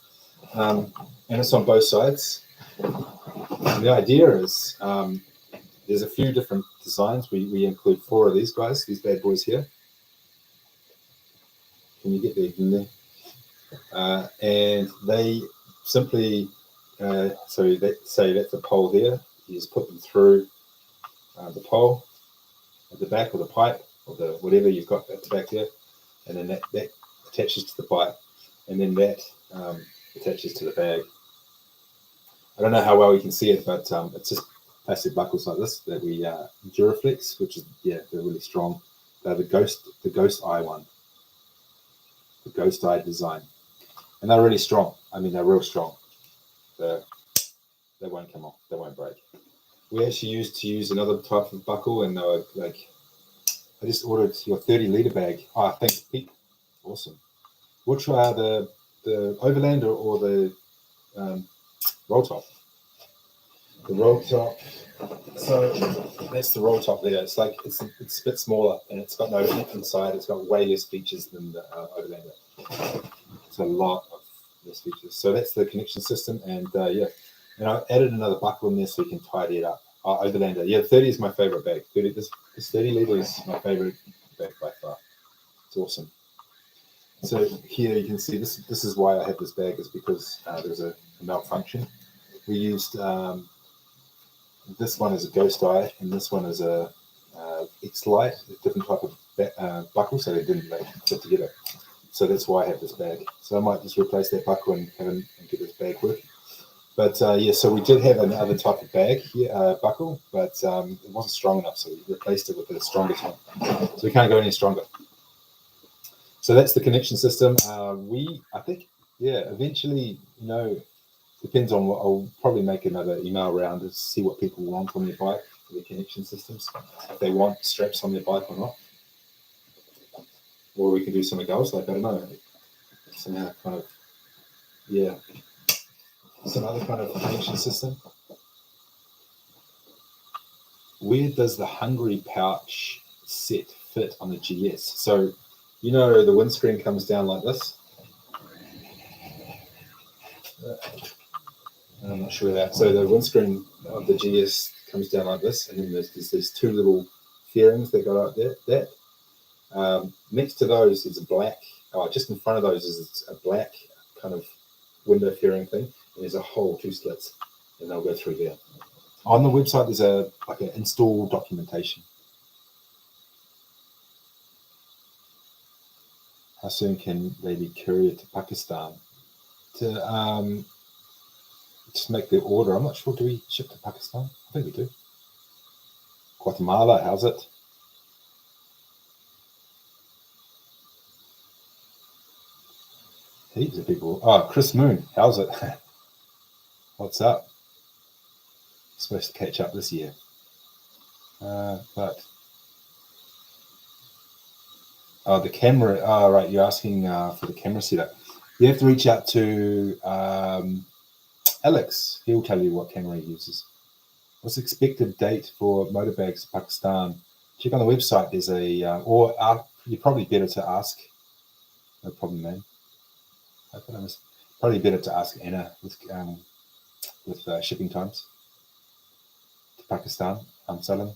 And it's on both sides. And the idea is there's a few different designs. We include 4 of these guys, these bad boys here. Can you get there in there? And they simply, so say that's a pole there. You just put them through the pole at the back, or the pipe, or the whatever you've got at the back there, and then that attaches to the bike, and then that attaches to the bag. I don't know how well you can see it, but it's just plastic buckles like this that we Duraflex, which is, yeah, they're really strong. They're the Ghost Eye one, the Ghost Eye design, and they're really strong. I mean, they're real strong. They won't come off. They won't break. We actually used to use another type of buckle, and they were like, I just ordered your 30-litre bag. Oh, thanks, Pete. Awesome. Which are the Overlander or the roll top? The roll top. So that's the roll top there. It's like it's a bit smaller, and it's got no neck inside. It's got way less features than the Overlander. It's a lot of less features. So that's the connection system, and yeah. And I added another buckle in there so you can tidy it up. Overlander. Yeah, 30 is my favorite bag. This 30 litre is my favorite bag by far. It's awesome. So here you can see this. This is why I have this bag, is because there's a malfunction. We used this one as a ghost eye, and this one as a X-Light, a different type of buckle, so they didn't fit together. So that's why I have this bag. So I might just replace that buckle and get this bag working. But yeah, so we did have another type of bag here, buckle, but it wasn't strong enough, so we replaced it with a stronger type. So we can't go any stronger. So that's the connection system. I think, yeah, eventually, depends on what, I'll probably make another email round to see what people want on their bike for their connection systems, if they want straps on their bike or not. Or we can do something else, like, I don't know, somehow kind of, yeah, some other kind of connection system. Where does the Hangry Pouch Set fit on the GS? So, the windscreen comes down like this. I'm not sure of that. So the windscreen of the GS comes down like this, and then there's these two little fairings that go like that. Next to those is a black, just in front of those is a black kind of window fairing thing, and there's a hole, 2 slits, and they'll go through there. On the website, there's an install documentation. How soon can they be couriered to Pakistan? To just make the order. I'm not sure. Do we ship to Pakistan? I think we do. Guatemala, how's it? Heaps of people. Oh, Chris Moon, how's it? What's up? Supposed to catch up this year. But the camera. Right, you're asking for the camera setup. You have to reach out to Alex. He'll tell you what camera he uses. What's the expected date for MotoBags to Pakistan? Check on the website. There's you're probably better to ask. No problem, man. Probably better to ask Anna with shipping times to Pakistan. Salam.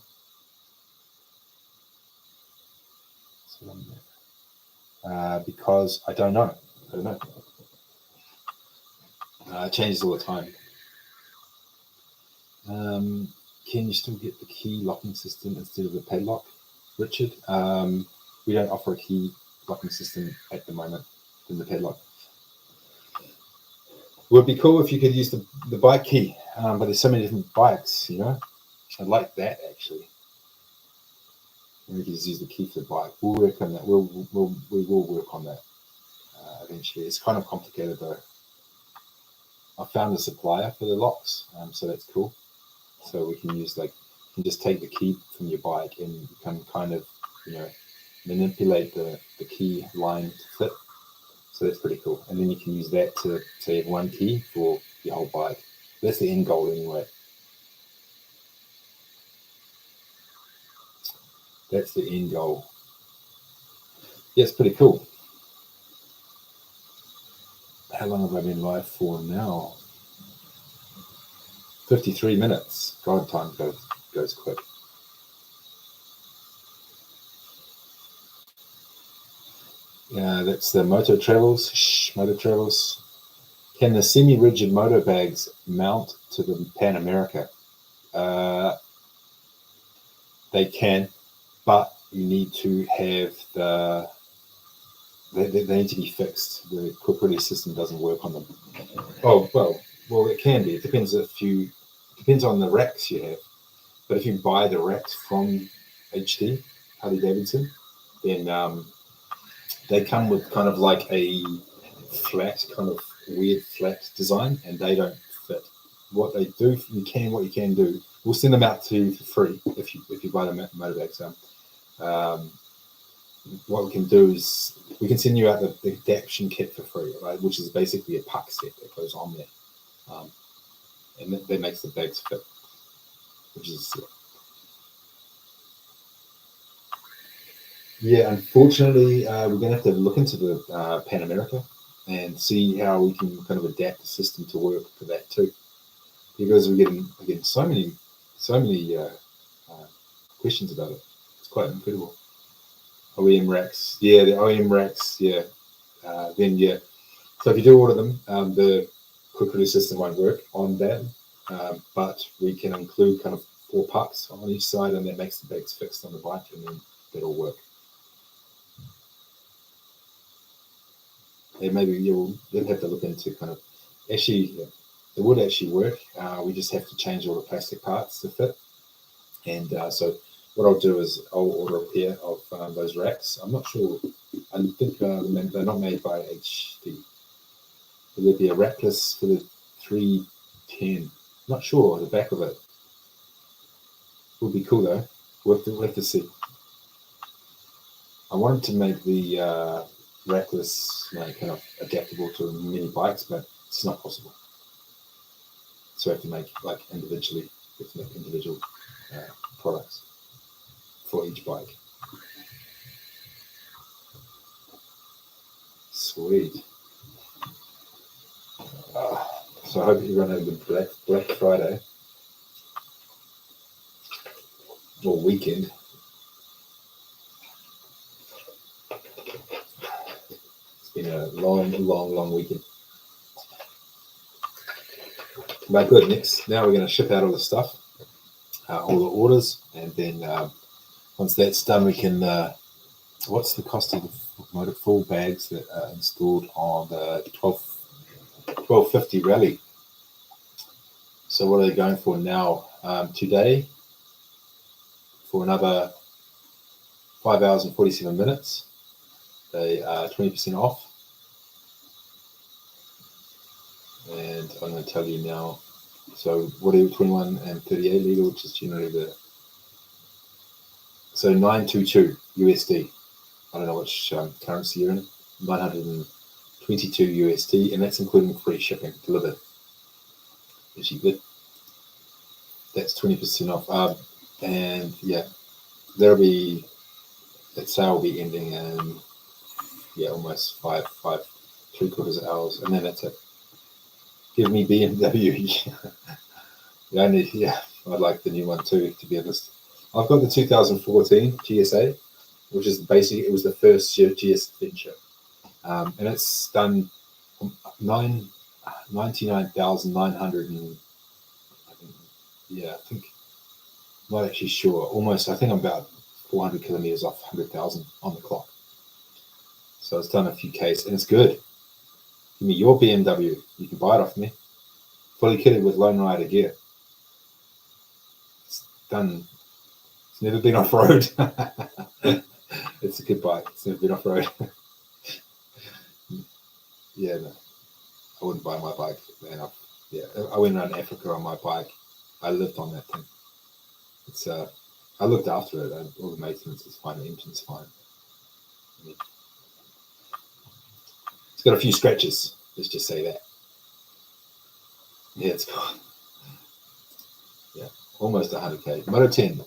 Because I don't know. It changes all the time. Can you still get the key locking system instead of the padlock, Richard? We don't offer a key locking system at the moment in the padlock. It would be cool if you could use the bike key, but there's so many different bikes, I'd like that, actually. We can just use the key for the bike. We'll work on that. We will work on that eventually. It's kind of complicated, though. I found a supplier for the locks, so that's cool. So we can use, you can just take the key from your bike and you can kind of, manipulate the key line to fit. So that's pretty cool. And then you can use that to have one key for your whole bike. That's the end goal anyway. That's the end goal. Yeah, it's pretty cool. How long have I been live for now? 53 minutes. God, time goes quick. Yeah, that's the Moto Travels. Moto Travels. Can the semi-rigid MotoBags mount to the Pan America? They can, but you need to have they need to be fixed. The quick release system doesn't work on them. Oh, well, it can be. It depends depends on the racks you have. But if you buy the racks from HD, Harley Davidson, then they come with kind of like a flat, kind of weird flat design, and they don't fit. What they do, what you can do, we'll send them out to you for free if you buy the MotoBags. What we can do is we can send you out the adaptation kit for free, right? Which is basically a puck set that goes on there, and that makes the bags fit, which is yeah. Unfortunately, we're going to have to look into the Pan America and see how we can kind of adapt the system to work for that too, because we're getting so many questions about it. It's quite incredible. Oem Racks, yeah, the Oem Racks, yeah. then yeah. So if you do order them, the quick release system won't work on that, but we can include kind of 4 pucks on each side, and that makes the bags fixed on the bike, and then that'll work. And maybe you'll have to look into kind of actually. It would actually work. We just have to change all the plastic parts to fit. And so what I'll do is I'll order a pair of those racks. I'm not sure. I think they're not made by HD. Will there be a rackless for the 310? Not sure. The back of it would be cool though. We'll have to see. I wanted to make the rackless kind of adaptable to mini bikes, but it's not possible. So we have to make individual products for each bike. Sweet. So I hope everyone had a good Black Friday or weekend. It's been a long weekend. But good, next. Now we're going to ship out all the stuff, all the orders, and then once that's done, we can. What's the cost of the Moto full bags that are installed on the 1250 Rally? So what are they going for now? Today, for another 5 hours and 47 minutes, they are 20% off. And I'm going to tell you now. So whatever 21 and 38 litre, which is generally so 922 USD. I don't know which currency you're in. 922 USD, and that's including free shipping delivered. Actually good. That's 20% off. And yeah, that sale will be ending in almost 3/4 hours, and then that's it. Give me BMW. I'd like the new one too, to be honest. I've got the 2014 GSA, which is basically, it was the first GS Adventure. And it's done 99,900 and I think, not actually sure, almost, I think I'm about 400 kilometers off 100,000 on the clock. So it's done a few Ks, and it's good. Give me your BMW. You can buy it off me. Fully kitted with Lone Rider gear. It's done. It's never been off-road. It's a good bike. It's never been off-road. Yeah, no. I wouldn't buy my bike. I went around Africa on my bike. I lived on that thing. It's I looked after it. All the maintenance is fine. The engine's fine. It's got a few scratches. Let's just say that. Yeah, it's gone. Yeah, almost 100k. Moto 10,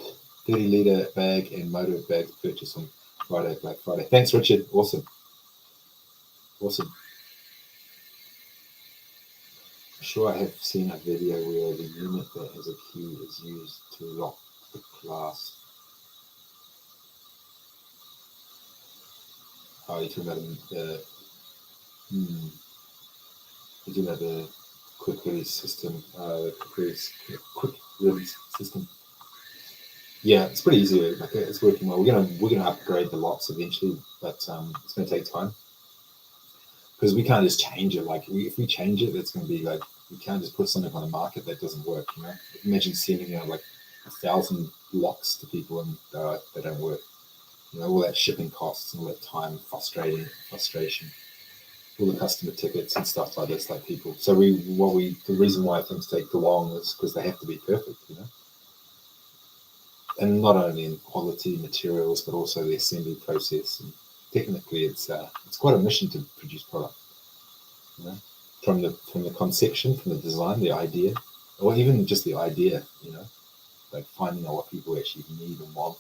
30 litre bag and MotoBags purchase on Friday, Black Friday. Thanks, Richard. Awesome. I'm sure I have seen a video where the unit that has a key is used to lock the class. Oh, you're talking about the quick release system. Quick release system. Yeah, it's pretty easy. It's working well. We're gonna upgrade the locks eventually, but it's gonna take time because we can't just change it. If we change it, it's gonna be we can't just put something on the market that doesn't work. Imagine sending 1,000 locks to people and they don't work. All that shipping costs and all that time, frustration, all the customer tickets and stuff like this, people. So the reason why things take too long is because they have to be perfect, and not only in quality materials, but also the assembly process. And technically, it's quite a mission to produce product, from the conception, from the design, the idea, or even just the idea, finding out what people actually need and want,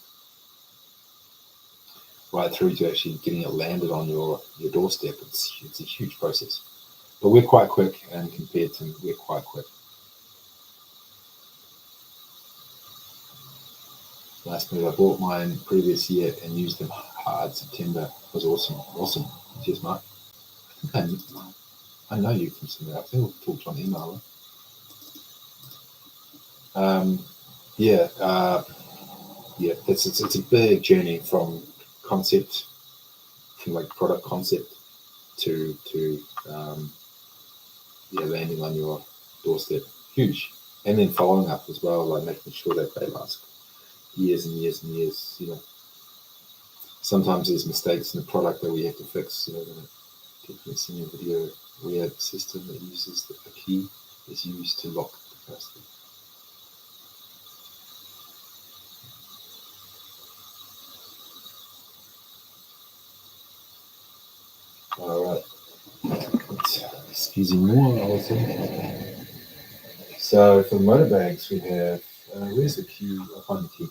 right through to actually getting it landed on your doorstep. It's a huge process, but we're quite quick, and compared to we're quite quick. Last move, I bought mine previous year and used them hard. September was awesome. Cheers, Mark. And I know you from somewhere. I think we've talked on email. Yeah, it's a big journey from concept, from like product concept to landing on your doorstep. Huge. And then following up as well, like making sure that they last years and years and years. Sometimes there's mistakes in the product that we have to fix. Definitely seen a video where the system that uses the key is used to lock the capacitor. All right. Excuse me more, also. So for the MotoBags, we have, where's the key? I'll find the key.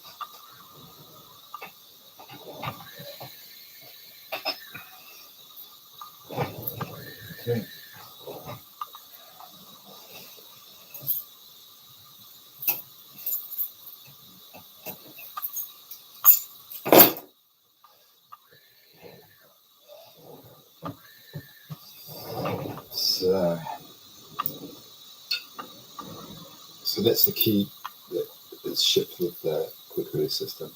Okay. So that's the key that is shipped with the quick release system.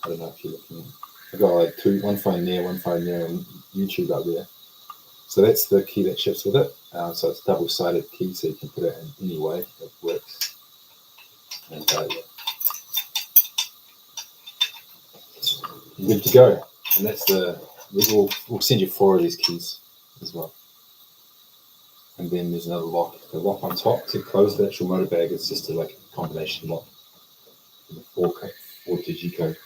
I don't know if you're looking. I've got like one phone there, and YouTube up there. So that's the key that ships with it. So it's a double-sided key, so you can put it in any way that works. And you're good to go. And that's we'll send you 4 of these keys as well. And then there's another lock. The lock on top to close the actual motor bag is just a combination lock. 4-digit code.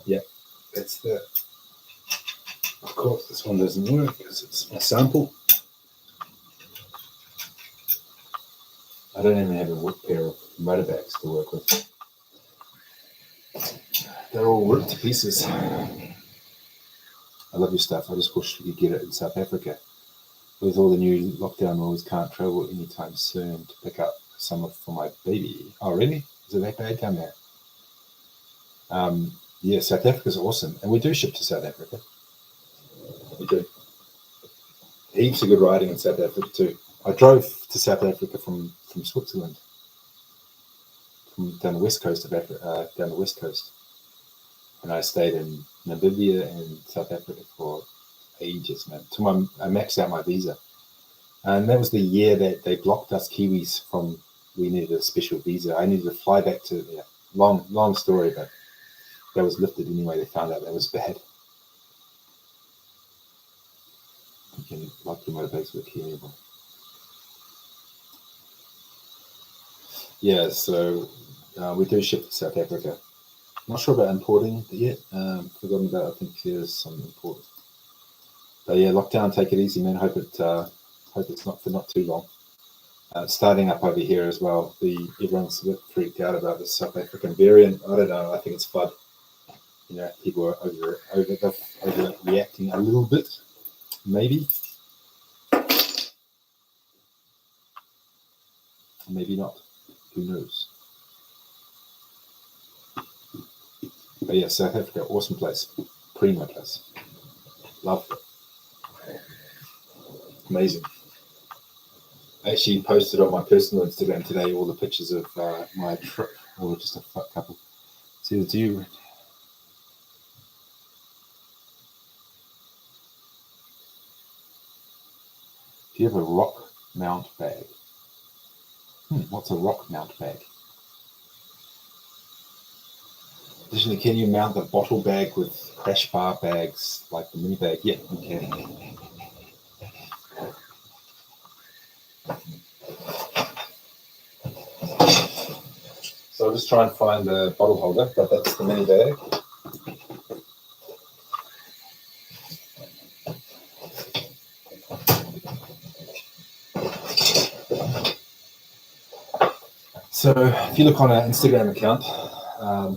Yeah, that's the. Of course, this one doesn't work because it's a sample. I don't even have a pair of motor bags to work with. They're all ripped to pieces. I love your stuff. I just wish we could get it in South Africa. With all the new lockdown rules, can't travel anytime soon to pick up some for my baby. Oh, really? Is it that bad down there? Yeah, South Africa's awesome. And we do ship to South Africa. We do. Heaps of good riding in South Africa too. I drove to South Africa from Switzerland, from down the west coast of Africa, down the west coast. And I stayed in Namibia and South Africa for ages, man. I maxed out my visa. And that was the year that they blocked us Kiwis from, we needed a special visa. I needed to fly back to, long story, but that was lifted anyway. They found out that was bad. You can lock your MotoBags with a key label. Yeah, so we do ship to South Africa. Not sure about importing yet. Forgotten about. I think there's some import. But yeah, lockdown. Take it easy, man. Hope it's not for not too long. Starting up over here as well. Everyone's a bit freaked out about the South African variant. I don't know. I think it's FUD. People are overreacting a little bit, maybe. Maybe not. Who knows? But yeah, South Africa, awesome place. Primo place. Love it. Amazing. I actually posted on my personal Instagram today all the pictures of my trip, or just a couple. So do you have a rock mount bag? What's a rock mount bag? Additionally, can you mount a bottle bag with crash bar bags like the MiniBag? Yeah, you can. So I'll just try and find the bottle holder, but that's the MiniBag. So if you look on our Instagram account, how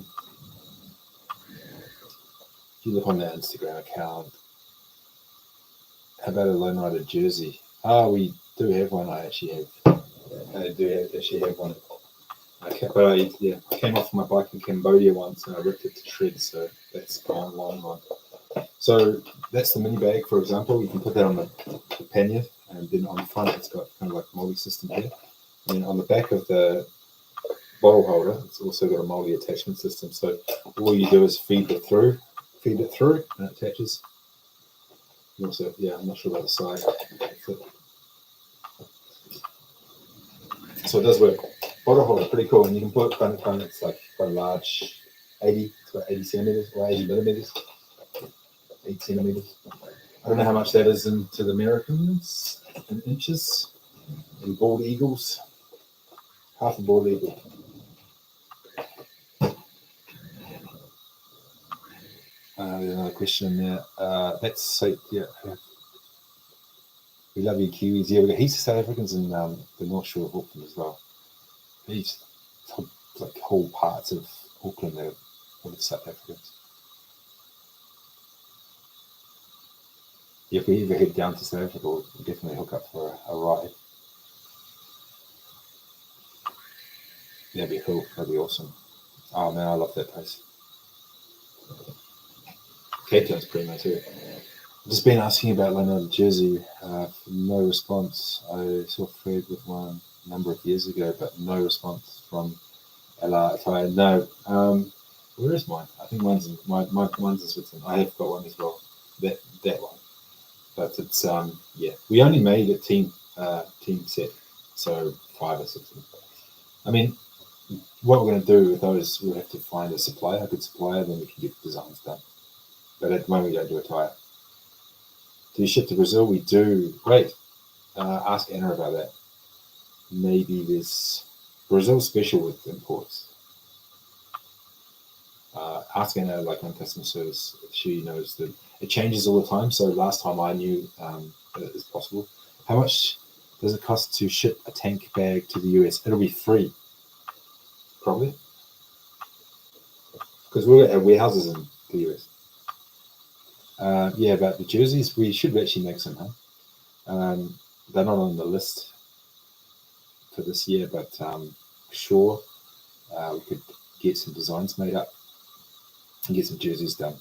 about a Lone Rider jersey? We do have one. I actually have. I do actually have one. But I came off my bike in Cambodia once and I ripped it to shreds, so that's gone long. So that's the mini bag, for example. You can put that on the pannier, and then on the front it's got kind of like a molly system here. And then on the back of the bottle holder, it's also got a molly attachment system. So all you do is feed it through, and it attaches. And also, yeah, I'm not sure about the size. So it does work. Bottle holder, pretty cool, and you can put it's like quite a large, 80 centimeters or 80 millimeters, 8 centimeters. I don't know how much that is into the Americans in inches. In bald eagles, half a bald eagle. There's another question in there. That's so, yeah. We love you, Kiwis. Yeah, we got heaps of South Africans in the North Shore of Auckland as well. Heaps, like whole parts of Auckland that are full of South Africans. Yeah, if we ever head down to South Africa, we'll definitely hook up for a ride. That'd be cool. That'd be awesome. Oh man, I love that place. Cape Town's pretty nice too. I've just been asking about Leonardo Jersey. No response. I saw Fred with one a number of years ago, but no response from LR. No. Where is mine? I think mine's in Switzerland. I have got one as well. That one. But it's yeah. We only made a team set, so 5 or 6 of them. I mean, what we're going to do with those, we'll have to find a supplier, a good supplier, then we can get designs done. But at the moment, we don't do a tire. Do you ship to Brazil? We do. Great. Ask Anna about that. Maybe there's Brazil special with imports. Ask Anna, like on customer service, if she knows that it changes all the time. So last time I knew that it's possible. How much does it cost to ship a tank bag to the US? It'll be free. Probably, because we're at warehouses in the US. Yeah, about the jerseys, we should actually make some. They're not on the list for this year, but sure, we could get some designs made up and get some jerseys done.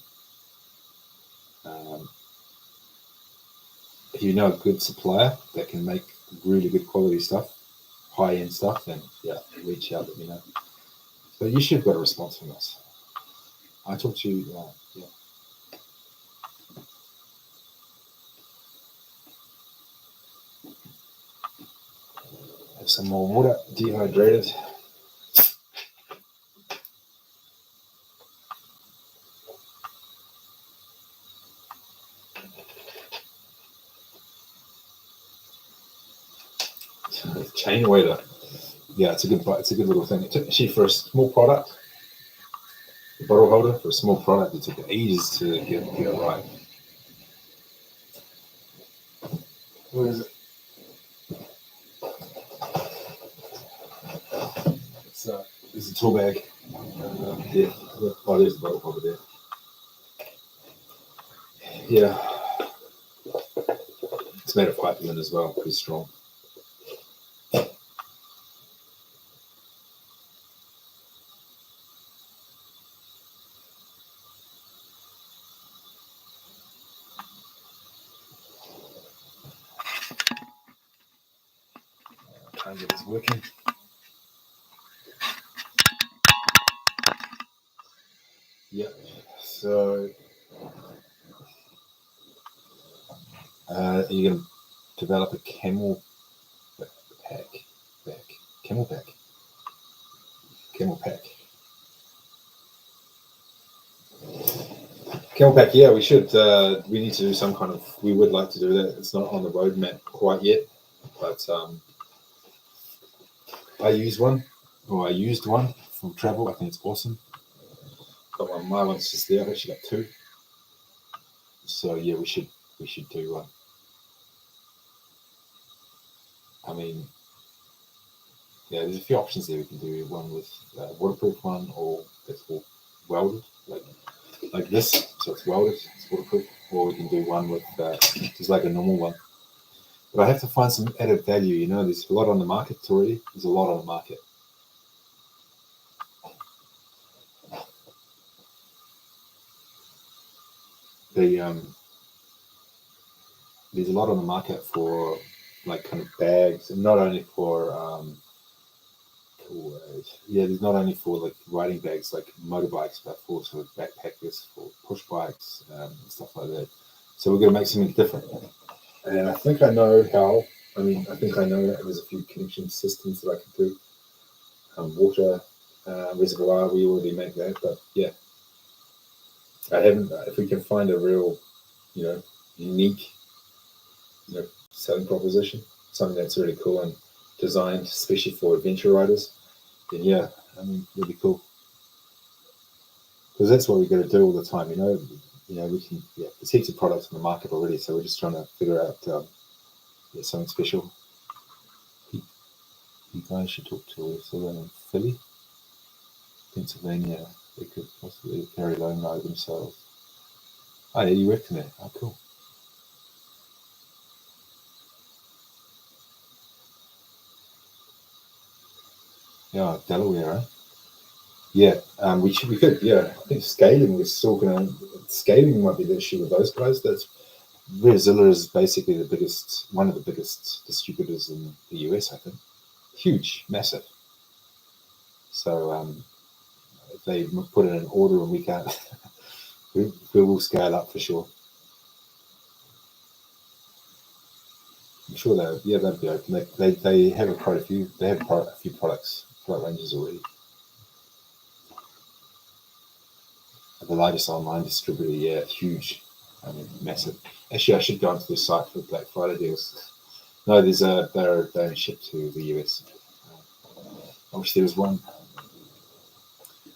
If you know a good supplier that can make really good quality stuff, high-end stuff, then yeah, reach out, let me know. But you should have got a response from us. I talked to you, yeah. Have some more water, dehydrated. Chain waiter. Yeah, it's a good little thing. It took actually for a small product, the bottle holder for a small product, it took ages to get it right. What is it? It's a TallBag. Yeah. Oh, there's the bottle holder there. Yeah. It's made of pipeline as well, pretty strong. Try and get this working. Yeah. So you're going to develop a camel pack. Camel pack. Yeah, we should. We need to do some kind of. We would like to do that. It's not on the roadmap quite yet, but I used one from travel. I think it's awesome. Got one. My one's just there. I've actually got 2. So yeah, we should do one. I mean, yeah, there's a few options there. We can do one with waterproof one, or it's all welded, like this. So it's welded, it's waterproof. Or we can do one with just like a normal one. But I have to find some added value. You know, there's a lot on the market already. There's a lot on the market. there's a lot on the market for like kind of bags, and not only for there's not only for like riding bags like motorbikes, but for sort of backpackers, for push bikes, and stuff like that. So we're going to make something different, and I think I know how. I think I know that there's a few connection systems that I can do. Water reservoir, we already make that, but yeah, I haven't. If we can find a real, unique, selling proposition, something that's really cool and designed especially for adventure riders, then yeah, it'll be cool. Because that's what we've got to do all the time, we can, there's heaps of products on the market already, so we're just trying to figure out something special. You guys should talk to someone in Philly, Pennsylvania. They could possibly carry loan load themselves. Oh yeah, you work in there. Oh, cool. Yeah, Delaware, eh? Yeah, we could, yeah. I think scaling might be the issue with those guys. That's Venezuela is basically one of the biggest distributors in the US, I think. Huge, massive. So if they put in an order and we can't, we will scale up for sure. I'm sure they'll be open. They have quite a few. They have a few product ranges already. The largest online distributor, yeah, huge. Massive. Actually, I should go onto the site for Black Friday deals. No, they're only shipped to the US. I wish there was one.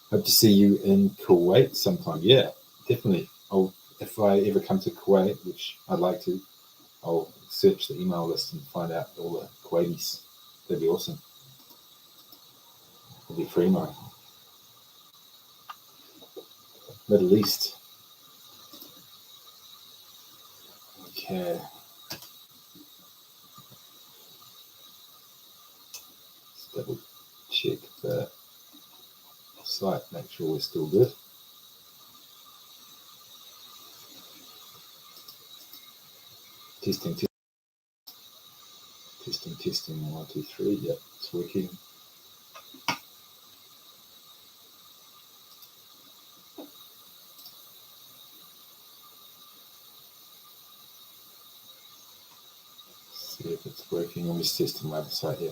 Hope to see you in Kuwait sometime. Yeah, definitely. If I ever come to Kuwait, which I'd like to, I'll search the email list and find out all the Kuwaitis. That'd be awesome. It'd be primo. Middle East. Okay. Let's double check the site, make sure we're still good. Testing. 1, 2, 3. Yep, it's working. See if it's working. I'm just testing my other site here.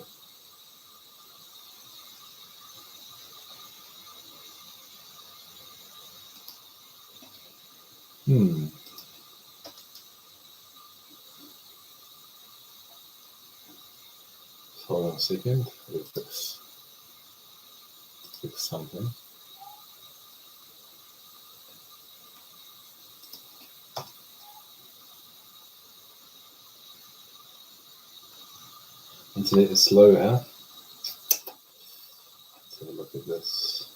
Hold on a second. We'll fix something. Internet is slow, huh? Let's have a look at this.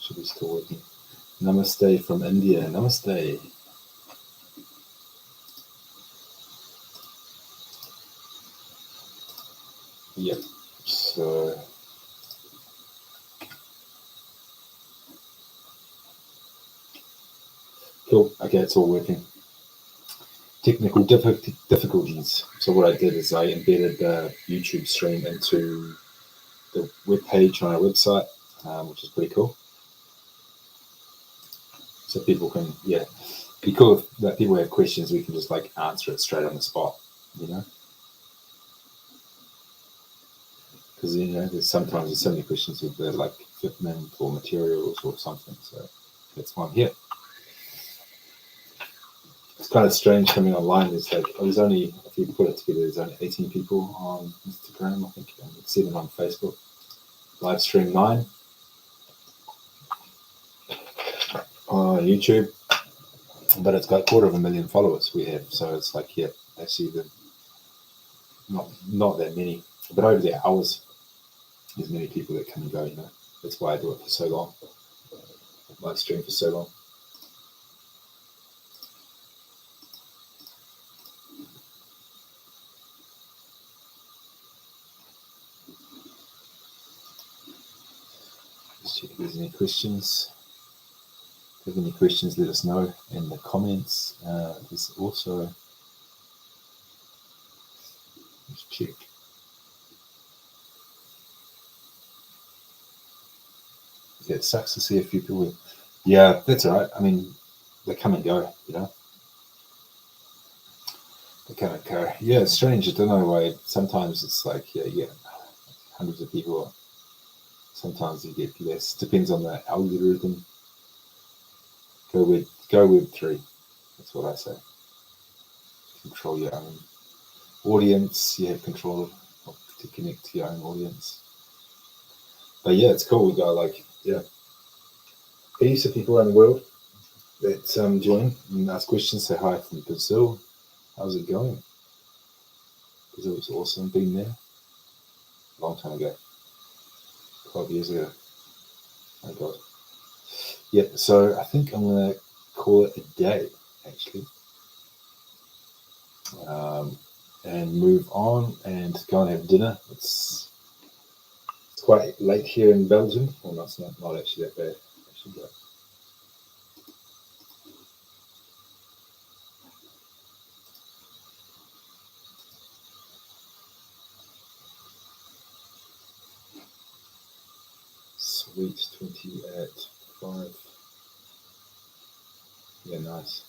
Should be still working. Namaste from India. Namaste. Yep. So cool. Okay, it's all working. Technical difficulties. So what I did is I embedded the YouTube stream into the web page on our website, which is pretty cool. So people can, be cool if that people have questions, we can just like answer it straight on the spot, Because there's so many questions with the like fitment or materials or something. So that's why I'm here. It's kind of strange coming online. It's like if you put it together, there's only 18 people on Instagram, I think, and 7 on Facebook. Live stream 9 on YouTube, but it's got 250,000 followers we have. So it's like, actually not that many, but over the hours, there's many people that come and go. That's why I do it for so long. Live stream for so long. check if there's any questions. If you have any questions, let us know in the comments. There's also, let's check. Yeah, it sucks to see a few people. Yeah, that's all right. I mean, they come and go, you know. They come and go. Yeah, it's strange. I don't know why. Sometimes it's like, yeah, hundreds of people. Sometimes you get less. Depends on the algorithm. Go with 3. That's what I say. Control your own audience. You have control to connect to your own audience. But yeah, it's cool. We got like heaps of people around the world that join and ask questions. Say hi from Brazil. How's it going? Brazil was awesome. Been there a long time ago, 12 years ago. Oh god. Yeah. So I think I'm gonna call it a day actually, and move on and go and have dinner. It's quite late here in Belgium. Well, that's not actually that bad. Actually, but sweet 20 at 5. Yeah, nice.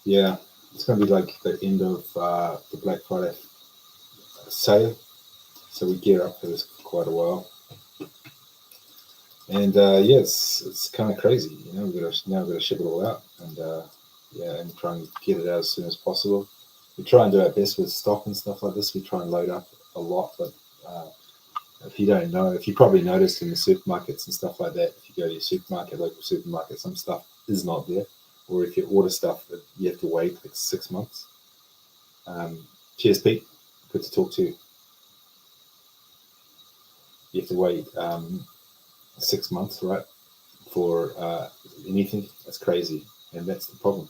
Yeah, it's gonna be like the end of the Black Friday sale, so we gear up for this for quite a while. And yeah, it's kind of crazy, you know. We've got to ship it all out, and and try and get it out as soon as possible. We try and do our best with stock and stuff like this. We try and load up a lot, but if you don't know, if you probably noticed in the supermarkets and stuff like that, if you go to your supermarket, local supermarket, some stuff is not there, or if you order stuff, you have to wait like 6 months. Cheers, Pete. Good to talk to you. You have to wait 6 months, right, for anything. That's crazy, and that's the problem.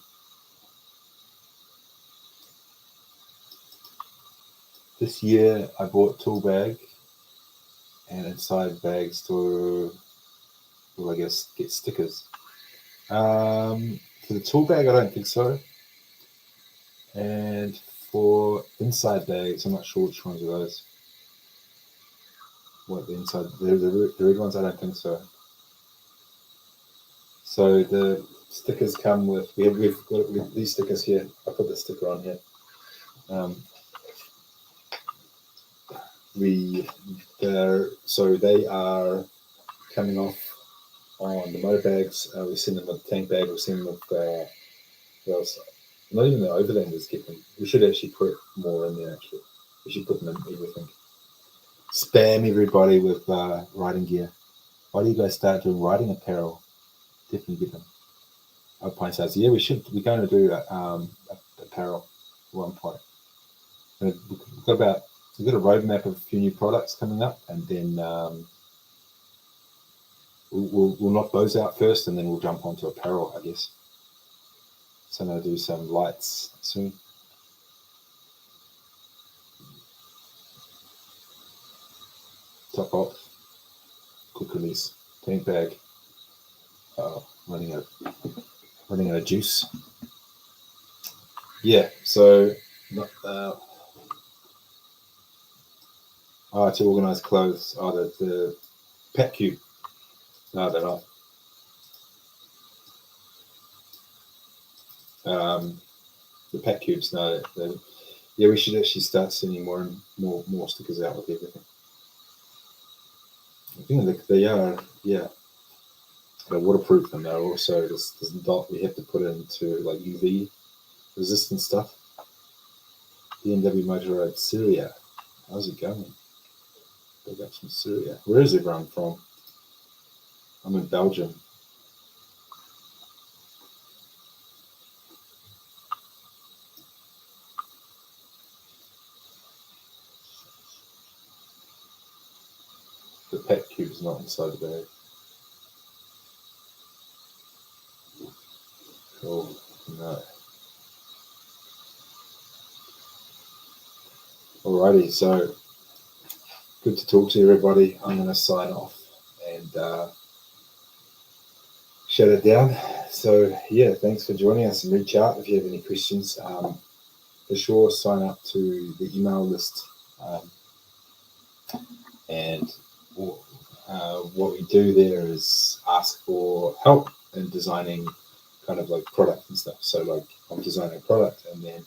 This year, I bought TallBag and inside bags to, well, I guess, get stickers. For the TallBag, I don't think so. And for inside bags, I'm not sure which ones are those. What the inside, the red ones, I don't think so. So the stickers come with, we've got these stickers here. I put the sticker on here. So they are coming off on the MotoBags. We send them with tank bag. We send them with what else? Not even the Overlanders get them. We should actually put more in there. Actually, we should put them in everything. Spam everybody with riding gear. Why do you guys start doing riding apparel? Definitely get them. Alpine says, yeah, we should. We're going to do apparel at one point. We've got a roadmap of a few new products coming up, and then we'll knock those out first, and then we'll jump onto apparel, I guess. So I'm going to do some lights soon. Top box, quick release, tank bag. Running out of juice. Yeah, so to organise clothes. The Pet Cube. No, they're not. The Pet Cubes. No, yeah, we should actually start sending more stickers out with everything. I think they are, yeah. They're waterproof, and they're also this dot we have to put into like UV resistant stuff. BMW Motor Road, Syria. How's it going? Big ups from Syria. Where is everyone from? I'm in Belgium. The Pet Cube's not inside the bag. Cool. No. Alrighty, so good to talk to everybody. I'm going to sign off and shut it down. So yeah, thanks for joining us, and reach out if you have any questions. For sure, sign up to the email list, and what we do there is ask for help in designing kind of like product and stuff. So like I'm designing a product, and then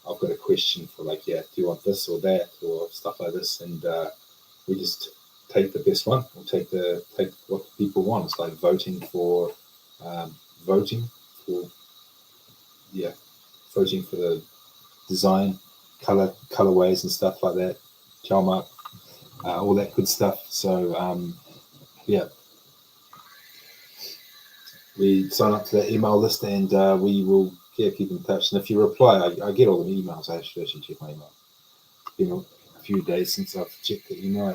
I've got a question for like, yeah, do you want this or that or stuff like this, and we just take the best one. We'll take what people want. It's like voting for the design, colorways and stuff like that, gel mark, all that good stuff. So yeah, we sign up to that email list, and we will keep in touch. And if you reply, I get all the emails. I should actually check my email. It's been a few days since I've checked the email.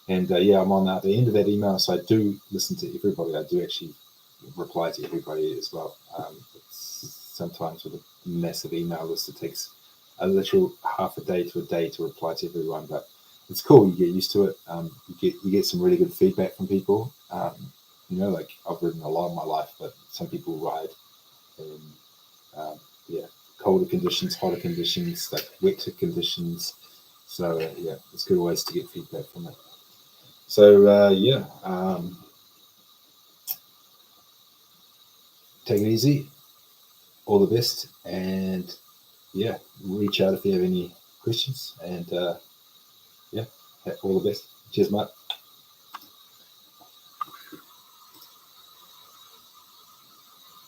And yeah, I'm on at the end of that email, so I do listen to everybody. I do actually reply to everybody as well. Sometimes with a massive email list, it takes a literal half a day to reply to everyone, but it's cool. You get used to it. You get some really good feedback from people. Like I've ridden a lot of my life, but some people ride in colder conditions, hotter conditions, like wetter conditions. So yeah, it's good ways to get feedback from it. So take it easy. All the best, and yeah, reach out if you have any questions, and all the best. Cheers, mate.